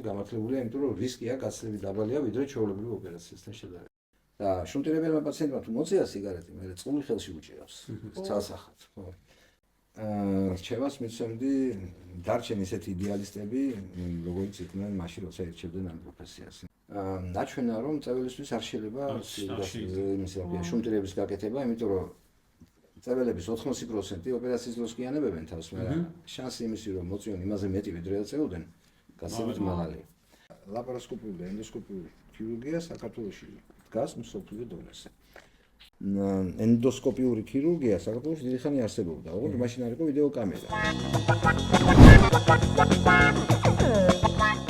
გამართლებულია, იმიტომ რომ რისკია გაცილებით დაბალია ვიდრე ჩვეულებრივ ოპერაციასთან შედარებით. და შუნტირებელმა პაციენტმა თუ მოწია სიგარეტი, მე წყული ხელში უჭირავს ცალსახად, ხო. რჩევას მიცემდი დარჩენ ისეთი იდეალისტები, როგორც იყვნენ მაშინ, როცა ერჩევდნენ ამ პროფესიას. ნაჩვენა რომ წეველისთვის არ შეიძლება შუნტირების გაკეთება, იმიტომ რომ წეველების 80% ოპერაციის დროს კი ანებებენ თავს, მაგრამ შანსი იმისი რომ მოწიონ იმაზე მეტი ვიდრე აწეულდნენ, გასაგებად მაღალია. ლაპარასკოპიული და ენდოსკოპიული ქირურგია საქართველოში დგას მსოფლიო დონეზე. ენდოსკოპიური ქირურგია საქართველოში დიდი ხანი არსებობდა, ოღონდ მაშინ არ იყო ვიდეო კამერა.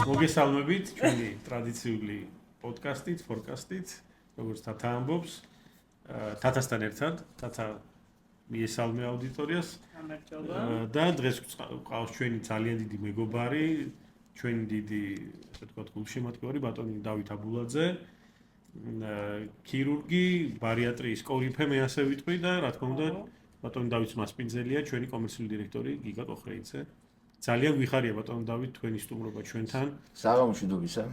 მოგესალმებით ჩვენი ტრადიციული პოდკასტით, ფორკასტით, როგორც თათა ამბობს, თათასთან ერთად, თათა მიესალმე აუდიტორიას. და დღეს გვყავს ჩვენი ძალიან დიდი მეგობარი, ჩვენი დიდი, ასე ვთქვათ, გულშემატკივარი ბატონი დავით აბულაძე, ქირურგი, ბარიატრიის კორიფე, მე ასე ვიტყვი და რა თქმა უნდა, ბატონი დავით მასპინძელია, ჩვენი კომერციული დირექტორი გიგა კოხრეიძე. ძალიან გვიხარია ბატონო დავით თქვენი სტუმრობა ჩვენთან. საღამოშვიდობისა.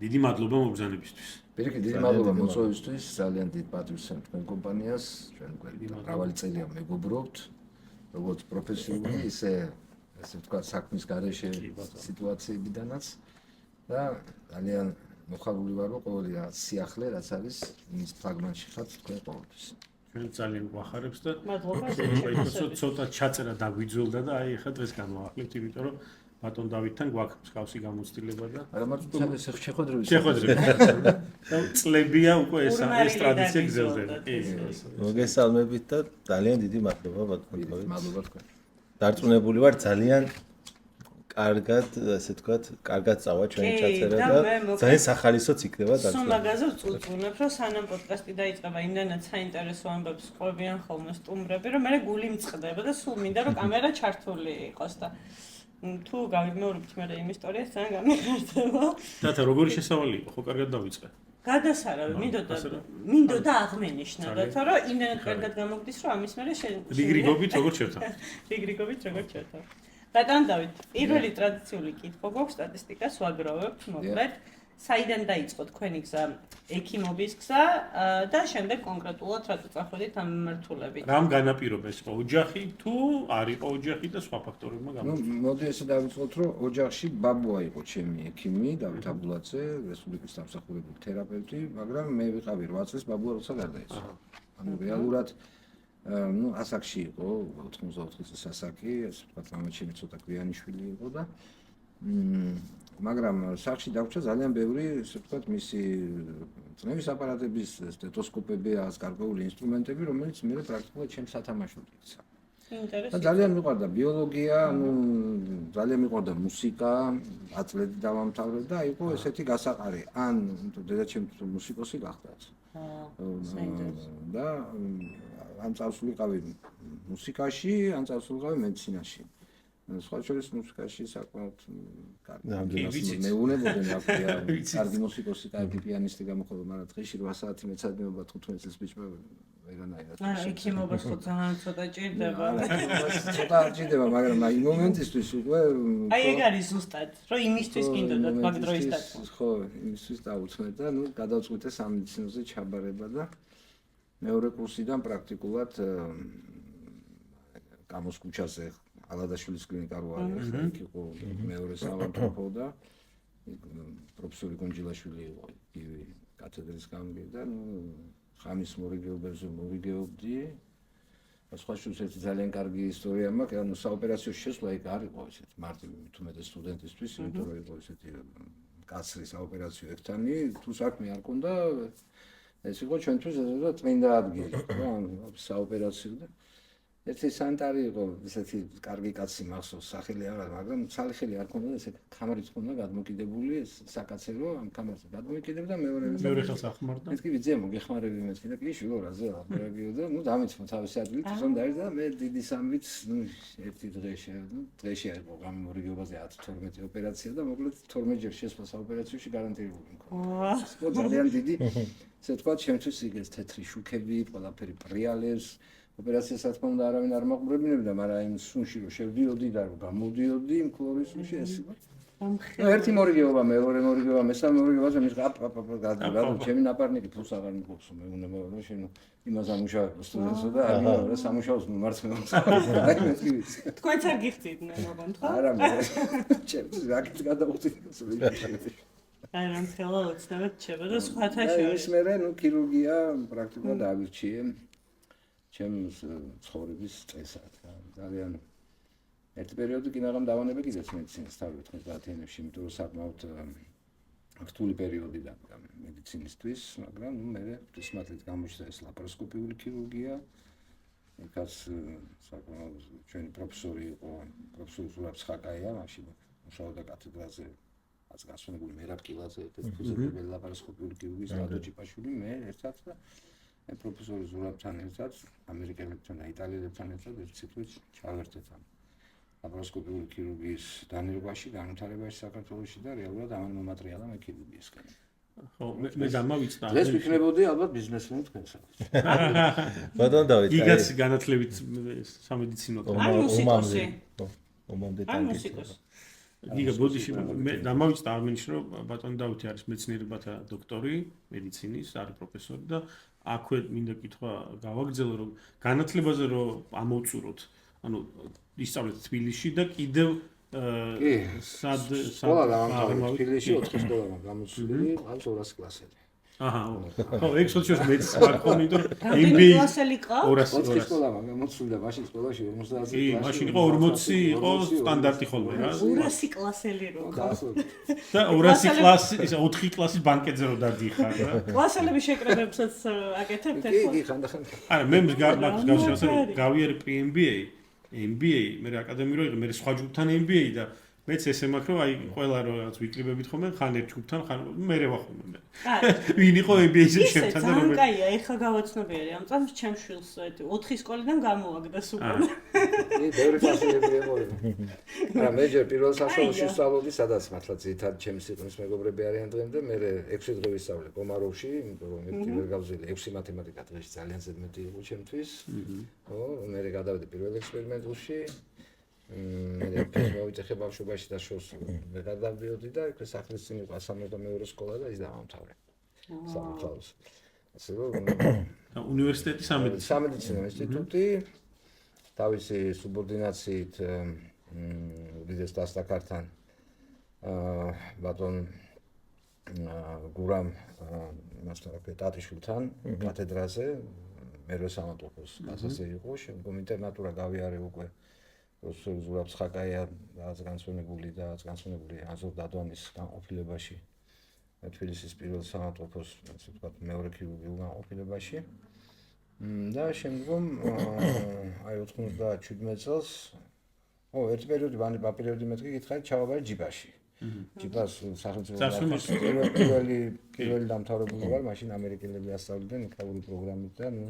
დიდი მადლობა მოგზაურობისთვის. პირიქით, დიდი მადლობა მოწვევისთვის, ძალიან დიდ პატივს თქვენ კომპანიას, ჩვენ მრავალი წელია მეგობრობთ, როგორც პროფესიული, ისე ვთქვათ, საქმის გარეშე სიტუაციებიდანაც და ძალიან მოხარული ვარ, რომ ყოველი სიახლე, რაც არის მის ფრაგმენტში ხართ თქვენ ყოველთვის. ჩვენ ძალიან გვახარებს და მადლობა. ცოტა ჩაწერა დაგვიძველდა და აი ახლა დღეს განვაახლებთ, იმიტომ რომ ბატონ დავითთან გვაქვს მსგავსი გამოცდილება და არა მარტო შეხვედრები. და წლებია უკვე ეს ტრადიცია გრძელდება. მოგესალმებით და ძალიან დიდი მადლობა ბატონ დავით. მადლობა თქვენ. დარწმუნებული ვარ ძალიან კარგად, ასე ვთქვათ, კარგად წავა ჩვენი ჩაწერა და ძალიან სახალისოც იქნება დარწმუნებული. სულ მაგაზე ვწუწუნებ, რომ სანამ პოდკასტი დაიწყება, იმდანაც საინტერესო ამბებს ყვებიან ხოლმე სტუმრები, რომ მე გული მწყდება და სულ მინდა რომ კამერა ჩართული იყოს და თუ გავიმეორებთ მე იმ ისტორიას ძალიან გამიხარდება. და როგორი შესავალი იყო, ხო კარგად დავიწყე. გადასარავი, მინდოდა აღმენიშნა, თორე რომ იმდანაც კარგად გამოგდის, რომ ამის მერე რიგრიგობით როგორ შევთავ. რიგრიგობით როგორ შევთავ. ბატონ დავით, პირველი ტრადიციული კითხვა გვაქვს სტატისტიკას ვაგროვებთ, მოკლედ. საიდან დაიწყო თქვენი გზა, ექიმობის გზა და შემდეგ კონკრეტულად რატო წახვედით ამ მიმართულებით? რამ განაპირობეს ოჯახი თუ არ იყო ოჯახი და სხვა ფაქტორებმა გამოიწვია? მოდი ესე დავიწყოთ, რომ ოჯახში ბაბუა იყო ჩემი ექიმი, დავით აბულაძე, რესპუბლიკის დამსახურებული თერაპევტი, მაგრამ მე ვიყავი 8 წელს ბაბუა როცა გარდაიცვალა. ანუ რეალურად ასაკში იყო, 84 წლის ასაკი, ასე ვთქვათ, მამაჩემი ცოტა გვიანი შვილი იყო და მაგრამ სახში დაგვჭა ძალიან ბევრი, ასე ვთქვათ, მისი წნევის აპარატების, სტეტოსკოპები, გარკვეული ინსტრუმენტები, რომელიც მე პრაქტიკულად ჩემს სათამაშოდ იქცა. ინტერესant. ძალიან მიყვარდა ბიოლოგია, ძალიან მიყვარდა მუსიკა, აწლედი დავამთავრე და იყო ესეთი გასაყარი. ან დედაჩემ მუსიკოსი გახდათ. და ან წავსულიყავი მუსიკაში, ან წავსულიყავი მედიცინაში. სხვა შორის მუსიკაში საკმაოდ კარგი მეუნებოდნენ აფია კარგი მუსიკოსი, კარგი პიანისტი გამოხდება, მაგრამ დღეში 8 საათი მეცადინეობა 15 წელს ბიჭმა ვერანაირად. ექიმობას ხო ძალიან ცოტა ჭირდება. ცოტა ჭირდება, მაგრამ აი მომენტისთვის უკვე აი ეგ არის ზუსტად, რომ იმისთვის გინდოდათ მაგ დროის დათმო. ხო, იმისთვის დავუცმეთ და გადავწყვიტე სამედიცინოზე ჩაბარება და მეორე კურსიდან პრაქტიკულად გამოს ქუჩაზე ალადაშვილის კლინიკა რო არის, იქ იყო მეორე სამართლო და პროფესორი გონჯილაშვილი იყო იგივე კათედრის გამგე და ხამის მორიგეობებზე მორიგეობდი. სხვა შორის ერთი ძალიან კარგი ისტორია მაქვს, ანუ საოპერაციო შესვლა იქ არ იყო ესეთი მარტივი თუმეტე სტუდენტისთვის, იმიტომ რომ იყო ესეთი კაცრი საოპერაციო ექთანი, თუ საქმე არ ქონდა, ეს იყო ჩვენთვის ესეთი წმინდა ადგილი, ხო, საოპერაციო და ერთი სანტარი იყო, ესეთი კარგი კაცი მახსოვს, სახელი აღარ, მაგრამ ცალხელი არ ქონდა, ესე კამერით ქონდა გადმოკიდებული საკაცერო, ამ კამერაზე გადმოიკიდებდა მეორე ხელს ახმარდა. მეთქი ვიძე მოგეხმარები მეთქი და კი შვილო რაზე აბერაგიო და ნუ დამეცმო თავისი ადგილით, თვითონ დაერდა მე დიდი სამვით, ნუ ერთი დღეში არის პროგრამა მორიგებაზე 10-12 ოპერაცია და მოკლედ 12 ჯერ შესვლა საოპერაციოში გარანტირებული მქონდა. ხო ძალიან დიდი, ესე თქვა, ჩემთვის იგეს თეთრი შუქები, ყველაფერი პრიალებს ოპერაციას რა თქმა უნდა არავინ არ მაყურებინებდა, მაგრამ იმ სუნში რომ შევდიოდი და რომ გამოდიოდი იმ ქლორის სუნში ეს იყო. ერთი მორიგეობა, მეორე მორიგეობა, მესამე მორიგებაზე მის გადაგა, ჩემი ნაპარნიკი ფულს აღარ მიყოფს, მე უნდა მოვიდა შენ იმას ამუშავებ სტუდენტსო და არ მივიდა სამუშაოს მიმართმევ. აი მეთქი ვიცი. თქვენც არ გიხდიდნენ ოღონდ ხო? არა მე ჩემს რაკეთ გადავხდით სულში. აი რამ ხელა უცნაურად შევა და სხვათა ის შორის. მერე ნუ ქირურგია პრაქტიკულად ავირჩიე. ჩემს ცხოვრების წესად ძალიან ერთი პერიოდი კი მაგრამ დავანებე კიდეც მედიცინას თავი 90-იანებში, იმიტომ რომ საკმაოდ რთული პერიოდი და მედიცინისთვის, მაგრამ ნუ მე ღვთისმადლით გამოჩნდა ეს ლაპაროსკოპიული ქირურგია. ეკაც საკმაოდ ჩვენი პროფესორი იყო, პროფესორი ზურაბ ცხაკაია, მაშინ მუშაობდა კათედრაზე, განსვენებული მერაბ კილაძე, ფუძემდებელი ლაპაროსკოპიული ქირურგიის რადო ჭიპაშვილი, მე ერთად და პროფესორი ზურაბთან ერთად, ამერიკელებთან და იტალიელებთან ერთად ერთ ციკლით ჩავერთეთ ამ ლაპაროსკოპიული ქირურგიის დანერგვაში, განვითარებაში საქართველოში და რეალურად ამან მომატრიალა მე ქირურგიისკენ. ხო, მე გამავიწყდა. დღეს ვიქნებოდი ალბათ ბიზნესმენი თქვენსათვის. ბატონ დავით, გიგაც განათლებით სამედიცინო მუსიკოსი. მომამდე ან მუსიკოსი. გიგა ბოდიში მე გამავიწყდა არმენში რომ ბატონ დავითი არის მეცნიერებათა დოქტორი მედიცინის, არის პროფესორი და აქვე მინდა კითხვა გავაგრძელო რომ განათლებაზე რომ ამოვწუროთ, ანუ ისწავლეთ თბილისში და კიდევ სად სკოლა გამავიწყდა თბილისში 4 სკოლა გამოსული, ამ 200 კლასელი. აჰა, ხო, ეგ სოციოს მედიცინა მაგრამ იმიტომ MBA კლასელი ყავ? 4 სკოლა გამოსული და მაშინ სკოლაში 50 კლასი. კი, მაშინ იყო 40 იყო სტანდარტი ხოლმე რა. 200 კლასელი რო ყავ. და 200 კლასი, ის 4 კლასის ბანკეტზე რო დადიხარ რა. კლასელები შეკრებებსაც აკეთებთ ახლა? კი, ხანდახან. არა, მე მსგავსებას რომ გავიარე MBA, მე აკადემიო იყო, მე სხვა ჯგუფთან MBA და მეც ესე მაქვს რომ აი ყველა რაღაც ვიკრიბებით ხოლმე ხან ერთ ჯგუფთან ხან მე ვახუნე. ვინ იყო MBA-ზე შემთან და რომ კაია, ეხლა გავაცნობიარე ამ წამს ჩემს შვილს 4 სკოლიდან გამოვაგდეს უკვე. კი, ბევრი კლასელები ეყოლა. არა, მე ჯერ პირველ საშუალოში ვსწავლობდი, სადაც მართლა ძირითადად ჩემი სიყნის მეგობრები არიან დღემდე, მე 6 დღე ვისწავლე კომაროვში, იმიტომ რომ მე პირველ გავზრდილი 6 მათემატიკა დღეში ძალიან ზედმეტი იყო ჩემთვის. ხო, მე გადავედი პირველ ექსპერიმენტულში. მე მოვიწეხე ბავშვობაში და შორს მე გადავდიოდი და იქ სახლის წინ იყო 162 სკოლა და ის დავამთავრე. სამთავროს. ასე რომ უნივერსიტეტის სამედიცინო ინსტიტუტი თავისი სუბორდინაციით უდიდეს დასტაკართან ბატონ გურამ მასთან ტატიშვილთან კათედრაზე მერვე სამართლოს გასასწრაფო იყო, შემდგომ ინტერნატურა გავიარე უკვე პროფესორ ზურაბ ცხაკაია რაღაც განსვენებული აზურ დადვანის განყოფილებაში თბილისის პირველ სამართლოს, ასე ვთქვათ, მეორე ქირურგიულ განყოფილებაში. და შემდგომ აი 97 წელს ერთ პერიოდი პერიოდი მეთქი გითხარი ჩავაბარე ჯიბაში. ჯიბას სახელმწიფო პირველი დამთავრებული ვარ, მაშინ ამერიკელები ასწავლიდნენ იქაური პროგრამით და ნუ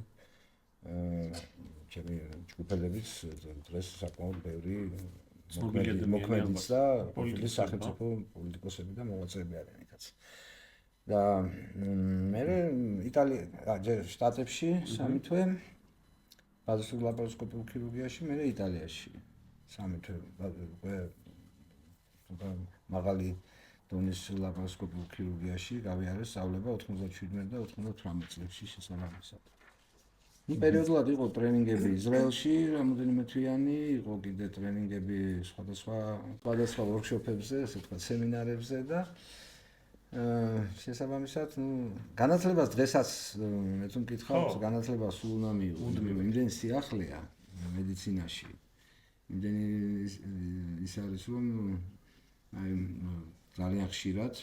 ჩემი ჯგუფელებიც დღეს საკმაოდ ბევრი მოქმედიც და პოლიტიკის სახელმწიფო პოლიტიკოსები და მოღვაწეები არიან იქაც. და მე შტატებში სამი თვე ბაზისურ ლაპაროსკოპიულ ქირურგიაში, მე იტალიაში სამი თვე მაღალი დონის ლაპაროსკოპიულ ქირურგიაში გავიარე სწავლება 97 და 98 წლებში შესაბამისად. პერიოდულად იყო ტრენინგები ისრაელში, რამოდენიმე თვიანი, იყო კიდე ტრენინგები სხვადასხვა ვორქშოპებზე, ასე ვთქვათ, სემინარებზე და შესაბამისად, განათლებას დღესაც მე თუ მკითხავთ, განათლება სულ უნდა მიიღოთ, იმდენი სიახლეა მედიცინაში. იმდენი ის არის, რომ აი ძალიან ხშირად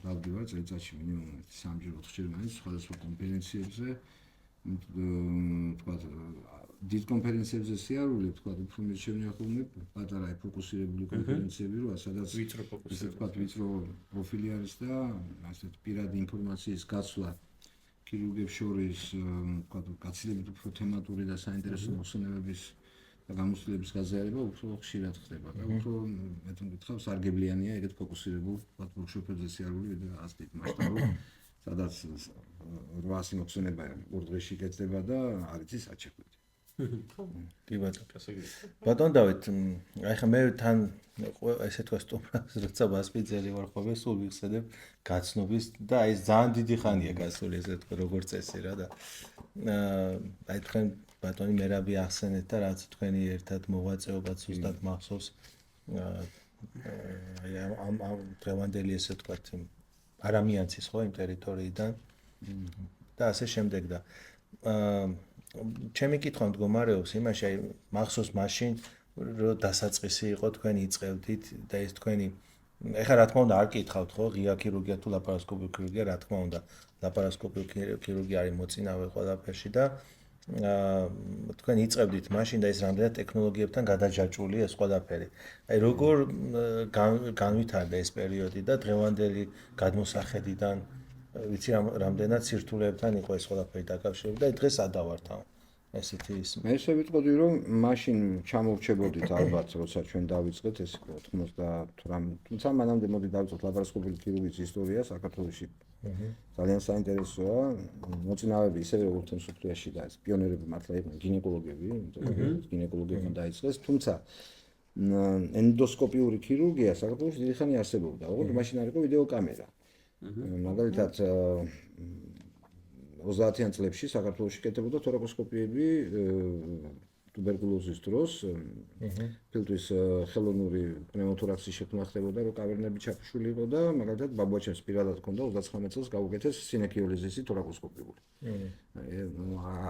დავდივარ წელიწადში მინიმუმ 3-4 ჯერ მაინც სხვადასხვა კონფერენციებზე თქვა დიდ კონფერენციებზე სიარული, თქვა უფრო მეჩვენია ხოლმე პატარა ფოკუსირებული კონფერენციები, რა სადაც ვიწრო ფოკუსი. ესე თქვა ვიწრო პროფილი არის და ასეთ პირადი ინფორმაციის გაცვლა ქირურგებს შორის, თქვა გაცილებით უფრო თემატური და საინტერესო მოხსენებების და გამოცდილების გაზიარება უფრო ხშირად ხდება და უფრო მე მგითხავ სარგებლიანია ეგეთ ფოკუსირებულ თქვა ვორქშოპებზე სიარული და ასე დიდ მასშტაბურ სადაც 800 მოხსენება ორდღეში კეთდება და არის ის საჩექვით. კი ბატონ დავით, აი ხა მე თან ესე თქვა სტუმრას როცა მასპინძელი ვარ ხოლმე სულ ვიხსენებ გაცნობის და აი ეს ძალიან დიდი ხანია გასული ესე თქვა როგორც წესი რა და აი თქვენ ბატონი მერაბი ახსენეთ და რაც თქვენი ერთად მოღვაწეობაც ზუსტად მახსოვს აი ამ დღევანდელი ესე თქვა არამიანცის ხო იმ ტერიტორიიდან და ასე შემდეგ და ჩემი კითხვა მდგომარეობს იმაში, აი მახსოვს მაშინ რომ დასაწყისი იყო თქვენ იწყებდით და ეს თქვენი ეხლა რა თქმა უნდა არ კითხავთ ხო ღია ქირურგია თუ ლაპარასკოპიული ქირურგია, რა თქმა უნდა ლაპარასკოპიული ქირურგია არის მოწინავე ყველაფერში და თქვენ იწყებდით მაშინ და ეს რამდენად ტექნოლოგიებთან გადაჯაჭვული ეს ყველაფერი. აი როგორ განვითარდა ეს პერიოდი და დღევანდელი გადმოსახედიდან ვიცი რამდენად სირთულეებთან იყო ეს ყველაფერი დაკავშირებული და დღეს ადავართავ ესეთი ის მე ესე ვიტყოდი რომ მაშინ ჩამოვრჩებოდით ალბათ როცა ჩვენ დავიწყეთ ეს 98 თუმცა მანამდე მოდი დავიწყოთ ლაპარასკოპიული ქირურგიის ისტორია საქართველოში ძალიან საინტერესოა მოწინავეები ისევე როგორც მსოფლიოში და ეს პიონერები მართლა იყვნენ გინეკოლოგები გინეკოლოგიებმა დაიწყეს თუმცა ენდოსკოპიური ქირურგია საქართველოში დიდი ხანი არსებობდა ოღონდ მაშინ არ იყო ვიდეოკამერა მაგალითად 30-იან წლებში საქართველოში კეთდებოდა თორაკოსკოპიები ტუბერკულოზის დროს ფილტვის ხელოვნური პნევმოთორაქსის შექმნა ხდებოდა რომ კავერნები ჩაფშვილი იყო და მაგალითად ბაბუაჩემს პირადად ჰქონდა 39 წელს გაუკეთეს სინექიოლიზისი თორაკოსკოპიული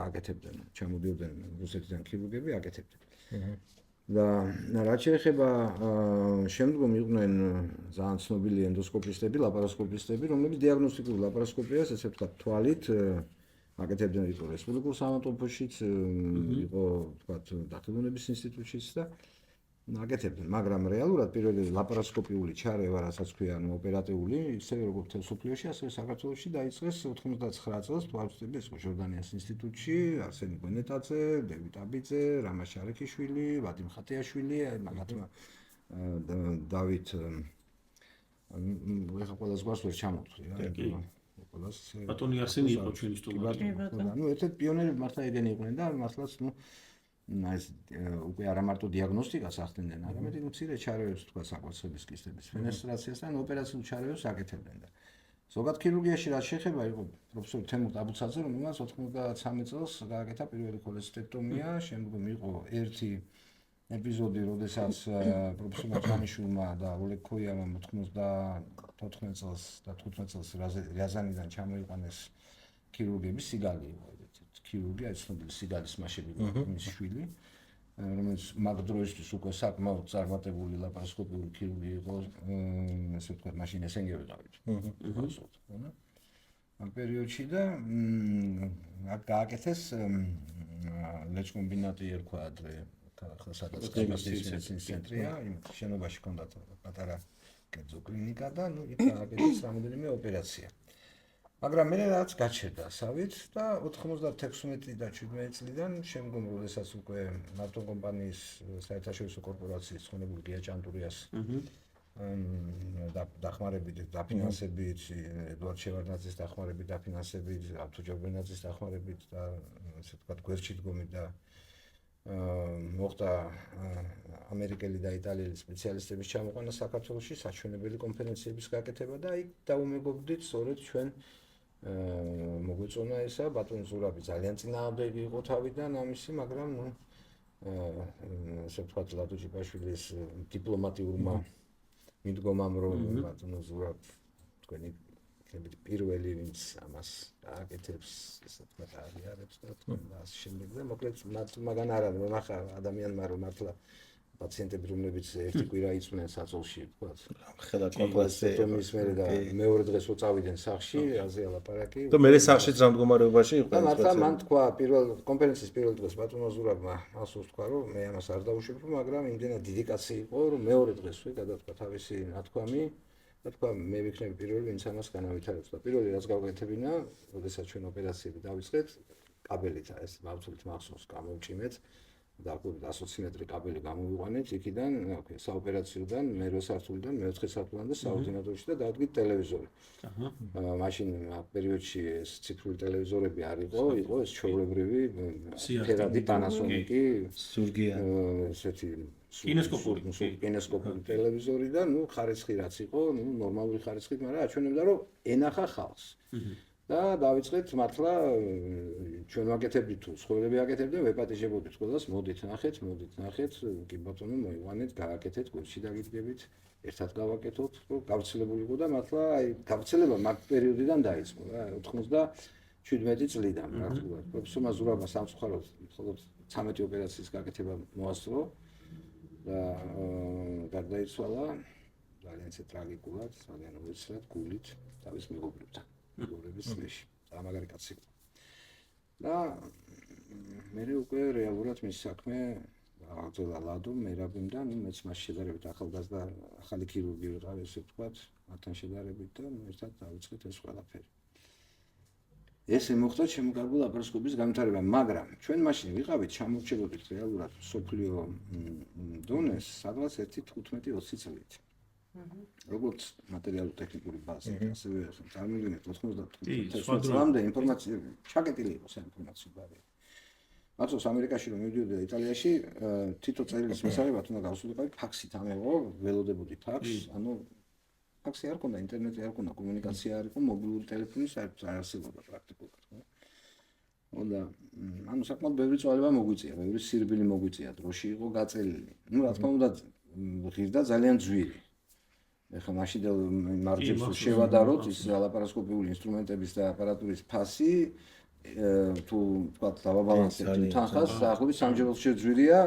აკეთებდნენ ჩამოდიოდნენ რუსეთიდან ქირურგები აკეთებდნენ და რაც შეეხება შემდგომ იყვნენ ძალიან ცნობილი ენდოსკოპისტები, ლაპარასკოპისტები, რომლებიც დიაგნოსტიკურ ლაპარასკოპიას, ესე ვთქვათ, თვალით აკეთებდნენ იყო რესპუბლიკურ სამართლობაშიც, იყო ვთქვათ, დახელოვნების ინსტიტუტშიც და აკეთებდნენ, მაგრამ რეალურად პირველი ლაპარასკოპიული ჩარევა, რასაც ქვია, ოპერატიული, ისევე როგორც თელსოფლიოში, ასევე საქართველოში დაიწყეს 99 წელს თვალსწრების ჟორდანიას ინსტიტუტში, არსენი გვენეტაძე, დევიდ აბიძე, რამა შარიქიშვილი, ვადიმ ხატიაშვილი, მაგათმა დავით ეხა ყველას გვარს ვერ ჩამოვთვლი რა. ყველას ბატონი არსენი იყო ჩვენი სტუმარი. ნუ ერთ-ერთი პიონერები მართლა ეგენი იყვნენ და მართლაც ნუ ეს უკვე არა მარტო დიაგნოსტიკას ახდენდნენ, არამედ მცირე ჩარევებს თქვა საკვაცების კისტების ფენესტრაციასთან ოპერაციულ ჩარევებს აკეთებდნენ და ზოგად ქირურგიაში რაც შეეხება იყო პროფესორ თემურ აბუცაძე, რომელმაც 93 წელს გააკეთა პირველი ქოლეცისტექტომია, შემდგომ იყო ერთი ეპიზოდი, როდესაც პროფესორ ჯანიშვილმა და ოლეგ ქოიამამ 94 წელს და 15 წელს რაზანიდან ჩამოიყვანეს ქირურგები სიგალი იყო. ქირურგი არის ცნობილი სიგალის მაშები მის შვილი რომელიც მაგ დროისთვის უკვე საკმაოდ წარმატებული ლაპარასკოპიული ქირურგი იყო ესე ვთქვათ მაშინ ესენგევი დავით ამ პერიოდში და გააკეთეს ლეჩკომბინატი ერქვა ადრე ახლა სადაც გასცემის ცენტრია იმ შენობაში ჰქონდა პატარა კერძო კლინიკა და ნუ იქ გააკეთეს რამოდენიმე ოპერაცია მაგრამ მე რაც გაჩერდა ასავით და 96 და 17 წლიდან შემდგომ როდესაც უკვე ნატო კომპანიის საერთაშორისო კორპორაციის ცხონებული გია ჭანტურიას დახმარებით დაფინანსებით ედვარდ შევარდნაძის დახმარებით დაფინანსებით ართურ ჯობენაძის დახმარებით და ესე ვთქვათ გვერდში დგომით და მოხდა ამერიკელი და იტალიელი სპეციალისტების ჩამოყვანა საქართველოში საჩვენებელი კონფერენციების გაკეთება და იქ დაუმეგობრდით სწორედ ჩვენ მოგვეწონა ესა ბატონ ზურაბი ძალიან წინააღმდეგი იყო თავიდან ამისი მაგრამ ნუ ესე ვთქვათ ლადო ჯიპაშვილის დიპლომატიურმა მიდგომამ რომ ბატონ ზურაბ თქვენი იქნებით პირველი ვინც ამას გააკეთებს ესე ვთქვათ აღიარებს და თქვენ და ასე შემდეგ და მოკლედ მაგან არა ნახა ადამიანმა რომ მართლა პაციენტები, რომლებიც ერთი კვირა იწვნენ საწოლში, თქვა. ხელა კონტრასტი. სიმპტომის მერე და მეორე დღეს უწავიდნენ სახლში, აზე ლაპარაკი. და მე სახშიც რა მდგომარეობაში იყო? და მართლა მან თქვა პირველ კონფერენციის პირველ დღეს ბატონო ზურაბმა ასოს თქვა, რომ მე ამას არ დავუშვებ, მაგრამ იმდენად დიდი კაცი იყო, რომ მეორე დღესვე გადათქვა თავისი ნათქვამი და თქვა მე ვიქნები პირველი, ვინც ამას განავითარებს და პირველი რაც გავაკეთებინა, როდესაც ჩვენ ოპერაციები დავიწყეთ, კაბელით ეს მავთულით მახსოვს გამოვჭიმეთ. დაახლოებით 120 მეტრი კაბელი გამოვიყვანეთ იქიდან, საოპერაციოდან, მერვე სართულიდან, მეოთხე სართულიდან და საორდინატორში და დავდგით ტელევიზორი. მაშინ ამ პერიოდში ეს ციფრული ტელევიზორები არ იყო, იყო ეს ჩვეულებრივი ფერადი Panasonic-ი, ზურგია. ესეთი კინესკოპური ტელევიზორი და ნუ ხარისხი რაც იყო, ნუ ნორმალური ხარისხით, მაგრამ აჩვენებდა რომ ენახა ხალხს. და დავიწყეთ მართლა ჩვენ ვაკეთებდით თუ სხვაები აკეთებდნენ, ვეპატიჟებოდით ყველას, მოდით ნახეთ, კი ბატონო მოიყვანეთ, გააკეთეთ, კურსში დაგიდგებით, ერთად გავაკეთოთ, რომ გავრცელებული იყო და მართლა აი გავრცელება მაგ პერიოდიდან დაიწყო რა, 97 წლიდან პრაქტიკულად. პროფესორმა ზურაბმა სამწუხაროდ მხოლოდ 13 ოპერაციის გაკეთება მოასწრო და გარდაიცვალა ძალიან ისე ტრაგიკულად, ძალიან უცნაურად გულით თავის მეგობრებთან. მეგობრების წრეში. და მაგარი კაცი. და მე უკვე რეალურად მის საქმე აღწევა ლადო მერაბიმ და მეც მას შედარებით ახალგაზრდა ახალი ქირურგი ვიყავ ესე ვთქვათ, მათთან შედარებით და ერთად დავიწყეთ ეს ყველაფერი. ესე მოხდა ჩემო კარგო ლაპარასკოპის განვითარება, მაგრამ ჩვენ მაშინ ვიყავით ჩამორჩებოდით რეალურად სოფლიო დონეს სადღაც 1.15-20 წლით. როგორც მატერიალურ-ტექნიკური ბაზა, ასევე წარმოვიდგინეთ 95 წლამდე ინფორმაცია ჩაკეტილი იყო საინფორმაციო ბაზაში. მართლაც ამერიკაში რომ მივიდიოდი და იტალიაში თითო წერილის მისაღებად უნდა გავსულიყავი ფაქსით ამეღო, ველოდებოდი ფაქსს, ანუ ფაქსი არ ქონდა, ინტერნეტი არ ქონდა, კომუნიკაცია არ იყო, მობილური ტელეფონი საერთოდ არ არსებობდა პრაქტიკულად, ხო? და ანუ საკმაოდ ბევრი წვალება მოგვიწია, ბევრი სირბილი მოგვიწია, დროში იყო გაწელილი. ნუ რა თქმა უნდა ღირდა ძალიან ძვირი. ეხლა მაშინდელ მარჯებს შევადაროთ ის ლაპარასკოპიული ინსტრუმენტების და აპარატურის ფასი თუ ვთქვათ დავაბალანსებთ თანხას დაახლოებით სამჯეროზე ძვირია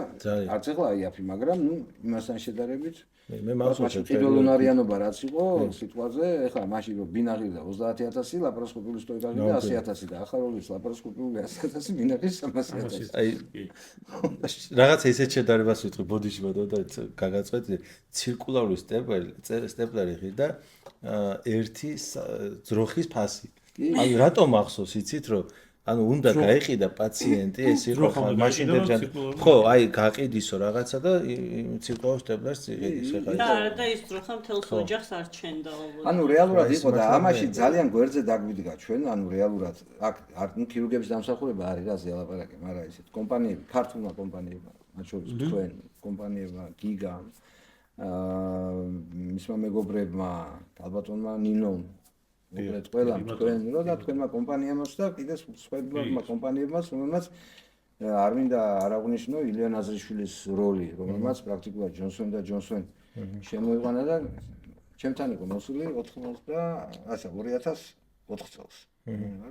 არც ეხლა აიაფი მაგრამ ნუ იმასთან შედარებით მე მახსოვს ყიდულუნარიანობა რაც იყო სიტყვაზე ეხლა მაშინ რომ ბინაღი და 30000 ლაპარასკოპიული სტოიკაღი და 100000 და ახლა რომ ის ლაპარასკოპიული 100000 ბინაღი 300000 აი რაღაც ისეთ შედარებას ვიტყვი ბოდიში ბოდო და გაგაწყვეტი ცირკულარული სტეპლერი ღირდა ერთი ძროხის ფასი აი რატომ მახსოვს იცით რომ ანუ უნდა გაიყიდა პაციენტი ეს იყო მაშინდელი ხო აი გაყიდისო რაღაცა და ცირკულარულ სტეპლერს იყიდის ეხლა და არა და ის ძროხა მთელს ოჯახს არ ჩენდა ოღონდ ანუ რეალურად იყო და ამაში ძალიან გვერდზე დაგვიდგა ჩვენ ანუ რეალურად აქ ნუ ქირურგების დამსახურება არის რა ზელაპარაკი მაგრამ ისეთ კომპანიები ქართულმა კომპანიებმა მათ შორის თქვენ კომპანიებმა გიგა მისმა მეგობრებმა ალბათონმა ნინომ უბრალოდ ყველა თქვენ რო და თქვენმა კომპანიებმაც და კიდე სხვაებმა კომპანიებმაც რომელმაც არ მინდა არ აღნიშნო ილიან აზრიშვილის როლი რომელმაც პრაქტიკულად ჯონსონ და ჯონსონ შემოიყვანა და ჩემთან იყო მოსული 2000 და ასე 2004 წელს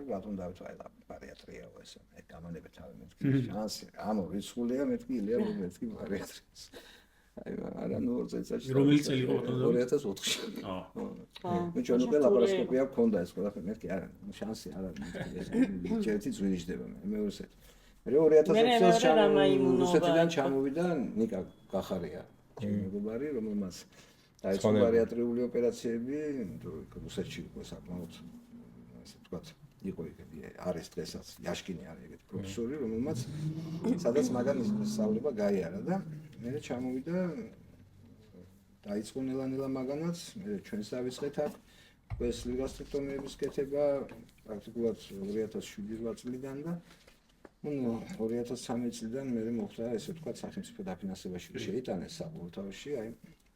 ბატონ დავით ვაილა ბარიატრიაო ესე მე გამანები თავი მეთქი შანსი ამო რიცხულია მეთქი ილია მეთქი ბარიატრიას აი არა ნუ წელიწადში რომელი წელი იყო 2004-ში მე ჩვენ უკვე ლაპარასკოპია გქონდა ეს ყველაფერი მეთქი არა შანსი არ არის ერთი ძვირიჯდება მე რუსეთ მე 2004 წელს რუსეთიდან ჩამოვიდა ნიკა გახარია ჩემი მეგობარი რომელმაც დაიწყო ბარიატრიული ოპერაციები რუსეთში უკვე საკმაოდ ასე ვთქვათ იყო ეგეთი არის დღესაც იაშკინი არის ეგეთი პროფესორი რომელმაც სადაც მაგან ისწავლება გაიარა და მე ჩამოვიდა დაიწყო ნელა-ნელა მაგანაც მე ჩვენს დავიწყეთ აქ ეს ლიგასტრექტომიების კეთება პრაქტიკულად 2007-8 წლიდან და ნუ 2013 წლიდან მე მოხდა ესე ვთქვათ სახელმწიფო დაფინანსებაში შეიტანეს საბოლოოში აი